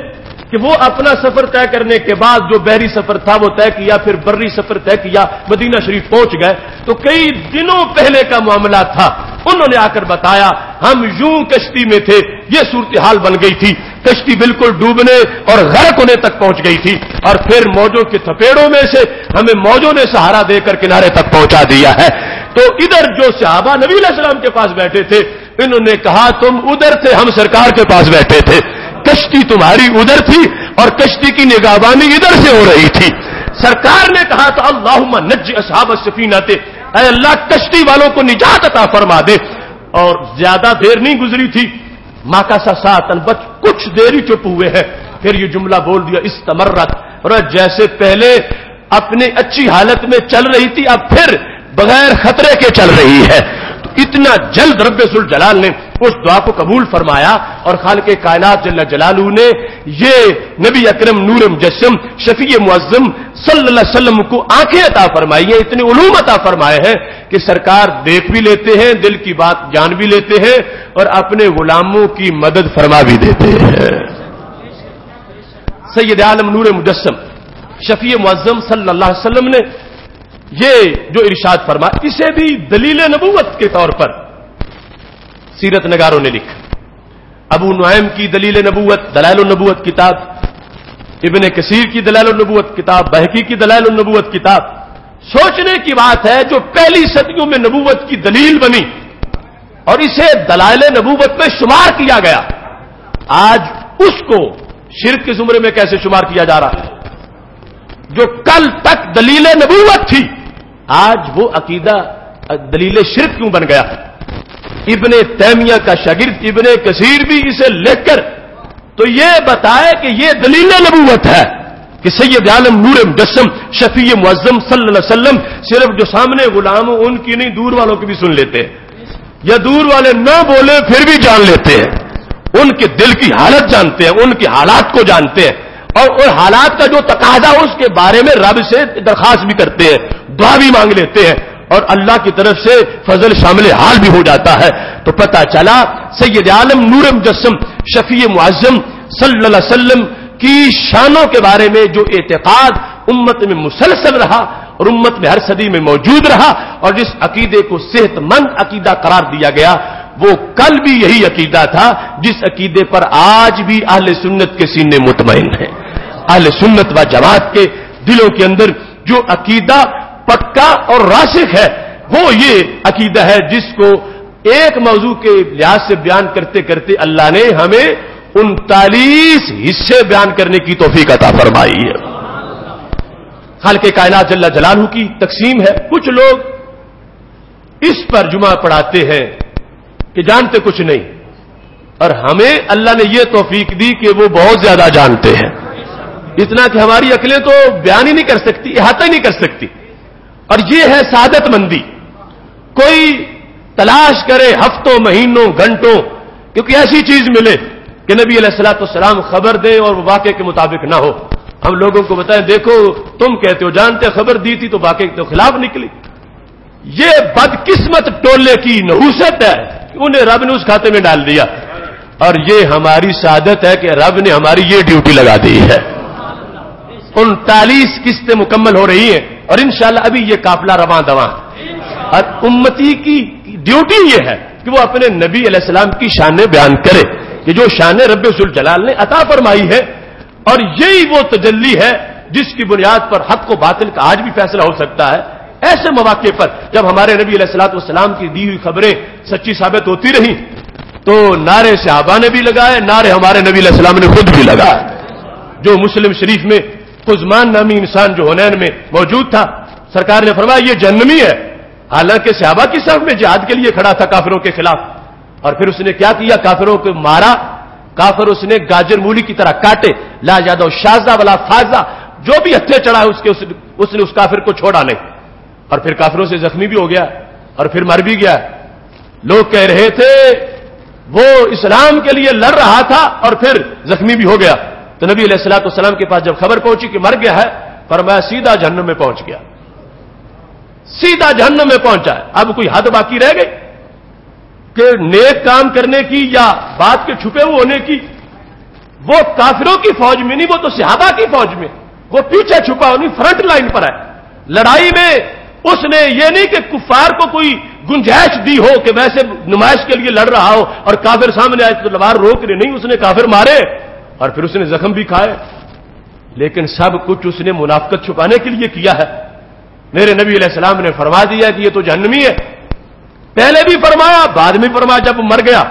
کہ وہ اپنا سفر طے کرنے کے بعد جو بحری سفر تھا وہ طے کیا، پھر بری سفر طے کیا، مدینہ شریف پہنچ گئے۔ تو کئی دنوں پہلے کا معاملہ تھا، انہوں نے آ کر بتایا ہم یوں کشتی میں تھے، یہ صورتحال بن گئی تھی، کشتی بالکل ڈوبنے اور غرق ہونے تک پہنچ گئی تھی، اور پھر موجوں کے تھپیڑوں میں سے ہمیں موجوں نے سہارا دے کر کنارے تک پہنچا دیا ہے۔ تو ادھر جو صحابہ نبی علیہ السلام کے پاس بیٹھے تھے انہوں نے کہا تم ادھر تھے، ہم سرکار کے پاس بیٹھے تھے، کشتی تمہاری ادھر تھی اور کشتی کی نگہبانی ادھر سے ہو رہی تھی۔ سرکار نے کہا تھا اللہم نج اصحاب السفینہ، اے اللہ کشتی والوں کو نجات عطا فرما دے۔ اور زیادہ دیر نہیں گزری تھی، ماکاسا ساعتن، بس کچھ دیر ہی چپ ہوئے ہیں، پھر یہ جملہ بول دیا استمرت، اور جیسے پہلے اپنی اچھی حالت میں چل رہی تھی اب پھر بغیر خطرے کے چل رہی ہے۔ تو اتنا جلد رب ذوالجلال نے اس دعا کو قبول فرمایا، اور خالق کائنات جل جلالہ نے یہ نبی اکرم نور مجسم شفیع معظم صلی اللہ علیہ وسلم کو آنکھیں عطا فرمائی ہیں، اتنے علوم عطا فرمائے ہیں کہ سرکار دیکھ بھی لیتے ہیں، دل کی بات جان بھی لیتے ہیں، اور اپنے غلاموں کی مدد فرما بھی دیتے ہیں۔ سید عالم نور مجسم شفیع معظم صلی اللہ علیہ وسلم نے یہ جو ارشاد فرمایا، اسے بھی دلیل نبوت کے طور پر سیرت نگاروں نے لکھا۔ ابو نعیم کی دلیل نبوت، دلائل النبوت کتاب، ابن کثیر کی دلائل النبوت کتاب، بہقی کی دلائل النبوت کتاب۔ سوچنے کی بات ہے جو پہلی صدیوں میں نبوت کی دلیل بنی اور اسے دلائل نبوت میں شمار کیا گیا، آج اس کو شرک کے زمرے میں کیسے شمار کیا جا رہا ہے؟ جو کل تک دلیل نبوت تھی آج وہ عقیدہ دلیل شرک کیوں بن گیا؟ ابن تیمیہ کا شاگرد ابن کثیر بھی اسے لکھ کر تو یہ بتائے کہ یہ دلیل نبوت ہے کہ سید عالم نور مجسم شفیع معظم صلی اللہ علیہ وسلم صرف جو سامنے غلام ہوں ان کی نہیں، دور والوں کی بھی سن لیتے ہیں، یا دور والے نہ بولے پھر بھی جان لیتے ہیں، ان کے دل کی حالت جانتے ہیں، ان کے حالات کو جانتے ہیں، اور ان حالات کا جو تقاضا اس کے بارے میں رب سے درخواست بھی کرتے ہیں، دعا بھی مانگ لیتے ہیں، اور اللہ کی طرف سے فضل شامل حال بھی ہو جاتا ہے۔ تو پتہ چلا سید عالم نور مجسم شفیع معظم صلی اللہ علیہ وسلم کی شانوں کے بارے میں جو اعتقاد امت میں مسلسل رہا اور امت میں ہر صدی میں موجود رہا، اور جس عقیدے کو صحت مند عقیدہ قرار دیا گیا، وہ کل بھی یہی عقیدہ تھا جس عقیدے پر آج بھی اہل سنت کے سینے مطمئن ہیں۔ اہل سنت و جماعت کے دلوں کے اندر جو عقیدہ پکا اور راسخ ہے وہ یہ عقیدہ ہے جس کو ایک موضوع کے لحاظ سے بیان کرتے کرتے اللہ نے ہمیں 39 حصے بیان کرنے کی توفیق عطا فرمائی ہے۔ خالق کائنات جل جلالہ کی تقسیم ہے، کچھ لوگ اس پر جمعہ پڑھاتے ہیں کہ جانتے کچھ نہیں، اور ہمیں اللہ نے یہ توفیق دی کہ وہ بہت زیادہ جانتے ہیں، اتنا کہ ہماری عقلیں تو بیان ہی نہیں کر سکتی، احاطہ ہی نہیں کر سکتی۔ اور یہ ہے سعادت مندی، کوئی تلاش کرے ہفتوں مہینوں گھنٹوں کیونکہ ایسی چیز ملے کہ نبی علیہ الصلوۃ والسلام خبر دے اور وہ واقعے کے مطابق نہ ہو، ہم لوگوں کو بتائیں دیکھو تم کہتے ہو جانتے خبر دی تھی تو واقعے کے خلاف نکلی۔ یہ بدقسمت ٹولے کی نحوست ہے کہ انہیں رب نے اس کھاتے میں ڈال دیا، اور یہ ہماری سعادت ہے کہ رب نے ہماری یہ ڈیوٹی لگا دی ہے. 39 قسطیں مکمل ہو رہی ہیں اور انشاءاللہ ابھی یہ قافلہ رواں دواں ہے. اور امتی کی ڈیوٹی یہ ہے کہ وہ اپنے نبی علیہ السلام کی شان بیان کرے کہ جو شان رب ذوالجلال نے عطا فرمائی ہے. اور یہی وہ تجلی ہے جس کی بنیاد پر حق و باطل کا آج بھی فیصلہ ہو سکتا ہے. ایسے مواقع پر جب ہمارے نبی علیہ الصلوۃ والسلام کی دی ہوئی خبریں سچی ثابت ہوتی رہیں تو نعرے صحابہ نے بھی لگائے, نعرے ہمارے نبی علیہ السلام نے خود بھی لگائے. جو مسلم شریف میں قزمان نامی انسان جو حنین میں موجود تھا, سرکار نے فرمایا یہ جہنمی ہے, حالانکہ صحابہ کی صف میں جہاد کے لیے کھڑا تھا کافروں کے خلاف. اور پھر اس نے کیا کیا, کافروں کو مارا. کافر اس نے گاجر مولی کی طرح کاٹے, لا جادو شازہ ولا فازہ, جو بھی ہتھے چڑھا اس نے اس کافر کو چھوڑا نہیں. اور پھر کافروں سے زخمی بھی ہو گیا اور پھر مر بھی گیا. لوگ کہہ رہے تھے وہ اسلام کے لیے لڑ رہا تھا اور پھر زخمی بھی ہو گیا. تو نبی علیہ الصلوۃ والسلام کے پاس جب خبر پہنچی کہ مر گیا ہے, فرمایا سیدھا جہنم میں پہنچ گیا, سیدھا جہنم میں پہنچا ہے. اب کوئی حد باقی رہ گئی کہ نیک کام کرنے کی یا بات کے چھپے ہوئے ہونے کی؟ وہ کافروں کی فوج میں نہیں, وہ تو صحابہ کی فوج میں, وہ پیچھے چھپا ہو نہیں, فرنٹ لائن پر ہے. لڑائی میں اس نے یہ نہیں کہ کفار کو کوئی گنجائش دی ہو کہ ویسے نمائش کے لیے لڑ رہا ہو اور کافر سامنے آئے تو تلوار روک رہے, نہیں, اس نے کافر مارے اور پھر اس نے زخم بھی کھائے. لیکن سب کچھ اس نے منافقت چھپانے کے لیے کیا ہے. میرے نبی علیہ السلام نے فرما دیا کہ یہ تو جہنمی ہے. پہلے بھی فرمایا, بعد میں فرمایا. جب مر گیا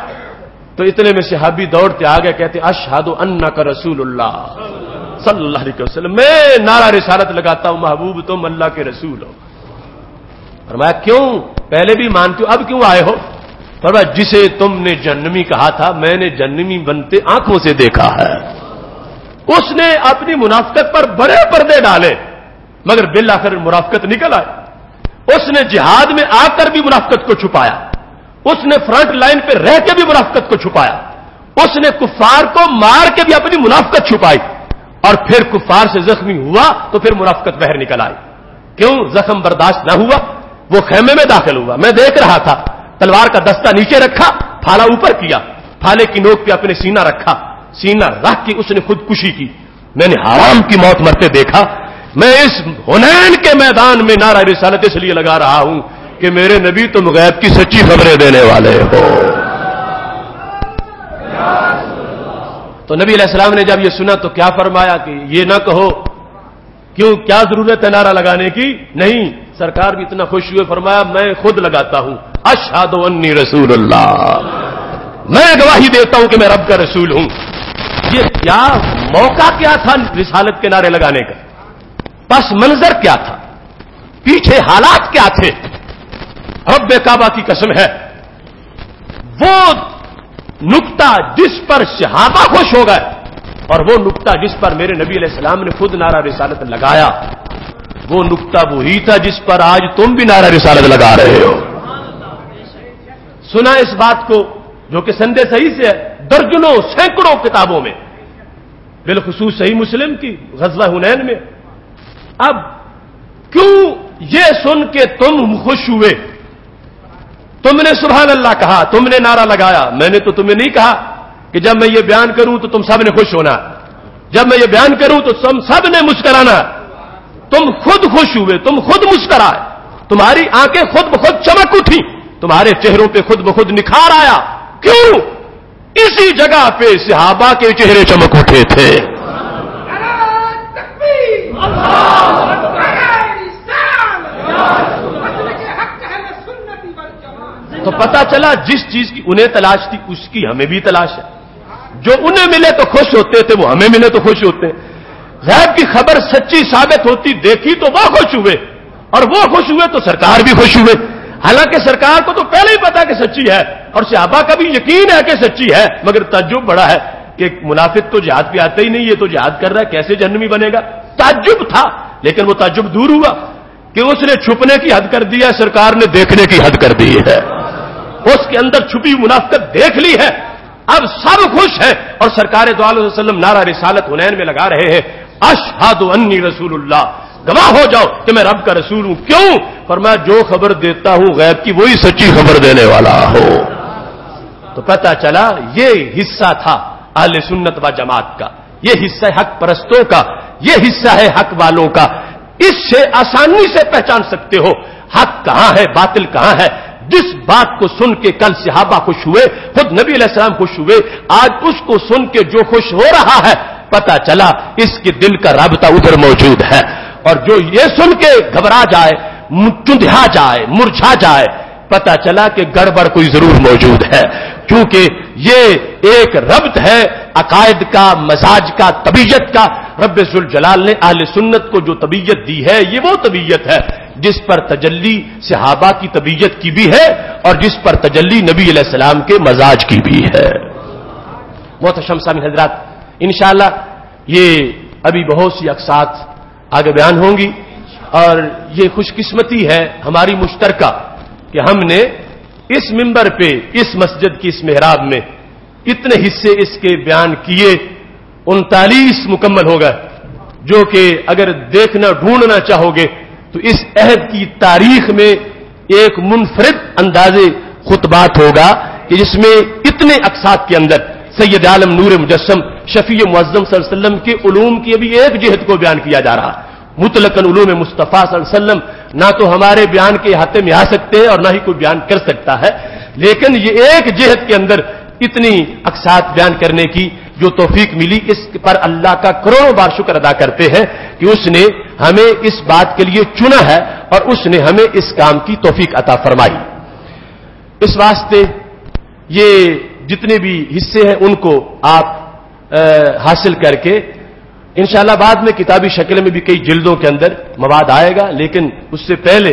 تو اتنے میں صحابی دوڑتے آ گئے, کہتے اشہد انک رسول اللہ صلی اللہ علیہ وسلم, میں نعرہ رسالت لگاتا ہوں محبوب تم اللہ کے رسول ہو. فرمایا کیوں, پہلے بھی مانتے ہو, اب کیوں آئے ہو؟ فرمایا جسے تم نے جہنمی کہا تھا میں نے جہنمی بنتے آنکھوں سے دیکھا ہے. اس نے اپنی منافقت پر بڑے پردے ڈالے مگر بالآخر منافقت نکل آئے. اس نے جہاد میں آ کر بھی منافقت کو چھپایا, اس نے فرنٹ لائن پہ رہ کے بھی منافقت کو چھپایا, اس نے کفار کو مار کے بھی اپنی منافقت چھپائی, اور پھر کفار سے زخمی ہوا تو پھر منافقت باہر نکل آئی. کیوں؟ زخم برداشت نہ ہوا, وہ خیمے میں داخل ہوا, میں دیکھ رہا تھا, تلوار کا دستہ نیچے رکھا, پھالا اوپر کیا, پھالے کی نوک پہ اپنے سینہ رکھا, سینہ رکھ کے اس نے خودکشی کی. میں نے حرام کی موت مرتے دیکھا. میں اس حنین کے میدان میں نعرہ رسالت اس لیے لگا رہا ہوں کہ میرے نبی تم غیب کی سچی خبریں دینے والے ہو. تو نبی علیہ السلام نے جب یہ سنا تو کیا فرمایا کہ یہ نہ کہو کیوں, کیا ضرورت ہے نعرہ لگانے کی؟ نہیں, سرکار بھی اتنا خوش ہوئے, فرمایا میں خود لگاتا ہوں, اشہد انی رسول اللہ, میں گواہی دیتا ہوں کہ میں رب کا رسول ہوں. یہ کیا موقع کیا تھا رسالت کے نعرے لگانے کا, پس منظر کیا تھا, پیچھے حالات کیا تھے؟ رب کعبہ کی قسم ہے وہ نقطہ جس پر صحابہ خوش ہو گئے اور وہ نقطہ جس پر میرے نبی علیہ السلام نے خود نعرہ رسالت لگایا, وہ نقطہ وہی تھا جس پر آج تم بھی نعرہ رسالت لگا رہے ہو. سنا اس بات کو جو کہ سندے صحیح سے ہے, درجنوں سینکڑوں کتابوں میں, بالخصوص صحیح مسلم کی غزوہ حنین میں. اب کیوں یہ سن کے تم خوش ہوئے؟ تم نے سبحان اللہ کہا, تم نے نعرہ لگایا, میں نے تو تمہیں نہیں کہا کہ جب میں یہ بیان کروں تو تم سب نے خوش ہونا, جب میں یہ بیان کروں تو تم سب نے مسکرانا. تم خود خوش ہوئے, تم خود مسکرائے, تمہاری آنکھیں خود بخود چمک اٹھی, تمہارے چہروں پہ خود بخود نکھار آیا. کیوں؟ اسی جگہ پہ صحابہ کے چہرے چمک اٹھے تھے. تو پتا چلا جس چیز کی انہیں تلاش تھی اس کی ہمیں بھی تلاش ہے. جو انہیں ملے تو خوش ہوتے تھے, وہ ہمیں ملے تو خوش ہوتے ہیں. غیب کی خبر سچی ثابت ہوتی دیکھی تو وہ خوش ہوئے, اور وہ خوش ہوئے تو سرکار بھی خوش ہوئے. حالانکہ سرکار کو تو پہلے ہی پتا کہ سچی ہے اور صحابہ کا بھی یقین ہے کہ سچی ہے, مگر تعجب بڑا ہے کہ منافق تو جہاد پہ آتا ہی نہیں, یہ تو جہاد کر رہا ہے, کیسے جہنمی بنے گا. تعجب تھا, لیکن وہ تعجب دور ہوا کہ اس نے چھپنے کی حد کر دی ہے, سرکار نے دیکھنے کی حد کر دی ہے. اس کے اندر چھپی منافقت دیکھ لی ہے. اب سب خوش ہیں اور سرکار دو علیہ وسلم نعرہ رسالت حنین میں لگا رہے ہیں, اشہد انی رسول اللہ, گواہ ہو جاؤ کہ میں رب کا رسول ہوں. کیوں؟ فرمایا جو خبر دیتا ہوں غیب کی وہی سچی خبر دینے والا ہو. تو تو پتہ چلا یہ حصہ تھا اہل سنت و جماعت کا، یہ حصہ ہے حق پرستوں کا، یہ حصہ ہے حق والوں کا. اس سے آسانی سے پہچان سکتے ہو حق کہاں ہے باطل کہاں ہے. جس بات کو سن کے کل صحابہ خوش ہوئے، خود نبی علیہ السلام خوش ہوئے، آج اس کو سن کے جو خوش ہو رہا ہے پتہ چلا اس کے دل کا رابطہ ادھر موجود ہے. اور جو یہ سن کے گھبرا جائے، چندھا جائے، مرجھا جائے، پتہ چلا کہ گڑبڑ کوئی ضرور موجود ہے. کیونکہ یہ ایک ربط ہے عقائد کا، مزاج کا، طبیعت کا. رب ذوالجلال نے اہل سنت کو جو طبیعت دی ہے یہ وہ طبیعت ہے جس پر تجلی صحابہ کی طبیعت کی بھی ہے اور جس پر تجلی نبی علیہ السلام کے مزاج کی بھی ہے. محترم سامعین حضرات، انشاءاللہ یہ ابھی بہت سی اقساط آگے بیان ہوں گی، اور یہ خوش قسمتی ہے ہماری مشترکہ کہ ہم نے اس منبر پہ اس مسجد کی اس محراب میں اتنے حصے اس کے بیان کیے. 39 مکمل ہو گئے، جو کہ اگر دیکھنا ڈھونڈنا چاہو گے تو اس عہد کی تاریخ میں ایک منفرد اندازے خطبات ہوگا کہ جس میں اتنے اقساط کے اندر سید عالم نور مجسم شفیع معظم صلی اللہ علیہ وسلم کے علوم کی ابھی ایک جہت کو بیان کیا جا رہا. مطلقاً علوم مصطفیٰ صلی اللہ علیہ وسلم نہ تو ہمارے بیان کے احاطے میں آ سکتے ہیں اور نہ ہی کوئی بیان کر سکتا ہے، لیکن یہ ایک جہت کے اندر اتنی اقساط بیان کرنے کی جو توفیق ملی، اس پر اللہ کا کروڑوں بار شکر ادا کرتے ہیں کہ اس نے ہمیں اس بات کے لیے چنا ہے اور اس نے ہمیں اس کام کی توفیق عطا فرمائی. اس واسطے یہ جتنے بھی حصے ہیں ان کو آپ حاصل کر کے انشاءاللہ بعد میں کتابی شکل میں بھی کئی جلدوں کے اندر مواد آئے گا، لیکن اس سے پہلے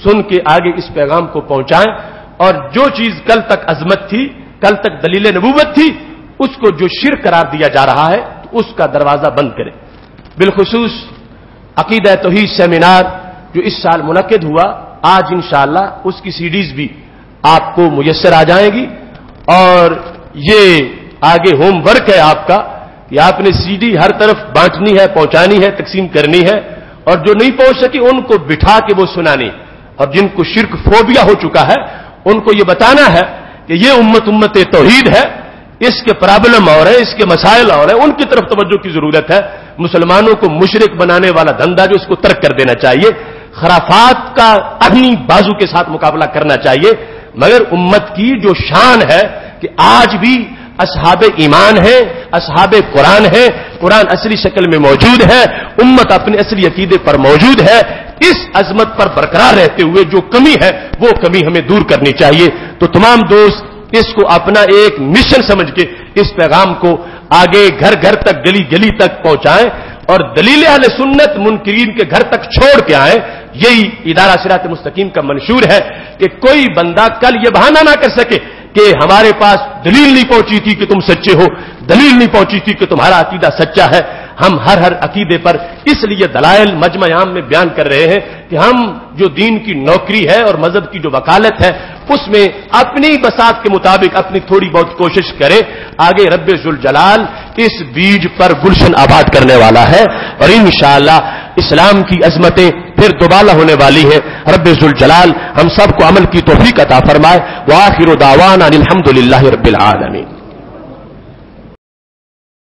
سن کے آگے اس پیغام کو پہنچائیں. اور جو چیز کل تک عظمت تھی، کل تک دلیل نبوت تھی، اس کو جو شرک قرار دیا جا رہا ہے تو اس کا دروازہ بند کریں. بالخصوص عقیدہ توحید سیمینار جو اس سال منعقد ہوا، آج انشاءاللہ اس کی سیڈیز بھی آپ کو میسر آ جائیں گی. اور یہ آگے ہوم ورک ہے آپ کا کہ آپ نے سی ڈی ہر طرف بانٹنی ہے، پہنچانی ہے، تقسیم کرنی ہے، اور جو نہیں پہنچ سکی ان کو بٹھا کے وہ سنانی. اور جن کو شرک فوبیا ہو چکا ہے ان کو یہ بتانا ہے کہ یہ امت توحید ہے، اس کے پرابلم اور ہے، اس کے مسائل اور ہیں، ان کی طرف توجہ کی ضرورت ہے. مسلمانوں کو مشرک بنانے والا دھندا جو اس کو ترک کر دینا چاہیے، خرافات کا اپنی بازو کے ساتھ مقابلہ کرنا چاہیے. مگر امت کی جو شان ہے کہ آج بھی اصحاب ایمان ہیں، اصحاب قرآن ہیں، قرآن اصلی شکل میں موجود ہے، امت اپنے اصلی عقیدے پر موجود ہے. اس عظمت پر برقرار رہتے ہوئے جو کمی ہے وہ کمی ہمیں دور کرنی چاہیے. تو تمام دوست اس کو اپنا ایک مشن سمجھ کے اس پیغام کو آگے گھر گھر تک، گلی گلی تک پہنچائیں اور دلیل اہل سنت منکرین کے گھر تک چھوڑ کے آئیں. یہی ادارہ صراط مستقیم کا منشور ہے کہ کوئی بندہ کل یہ بہانہ نہ کر سکے کہ ہمارے پاس دلیل نہیں پہنچی تھی کہ تم سچے ہو، دلیل نہیں پہنچی تھی کہ تمہارا عقیدہ سچا ہے. ہم ہر عقیدے پر اس لیے دلائل مجمع عام میں بیان کر رہے ہیں کہ ہم جو دین کی نوکری ہے اور مذہب کی جو وکالت ہے اس میں اپنی بساط کے مطابق اپنی تھوڑی بہت کوشش کریں. آگے رب ذوالجلال اس بیج پر گلشن آباد کرنے والا ہے اور انشاءاللہ اسلام کی عظمتیں پھر دوبالا ہونے والی ہے. رب ذوالجلال ہم سب کو عمل کی توفیق عطا فرمائے. وآخر دعوانا الحمدللہ رب العالمین.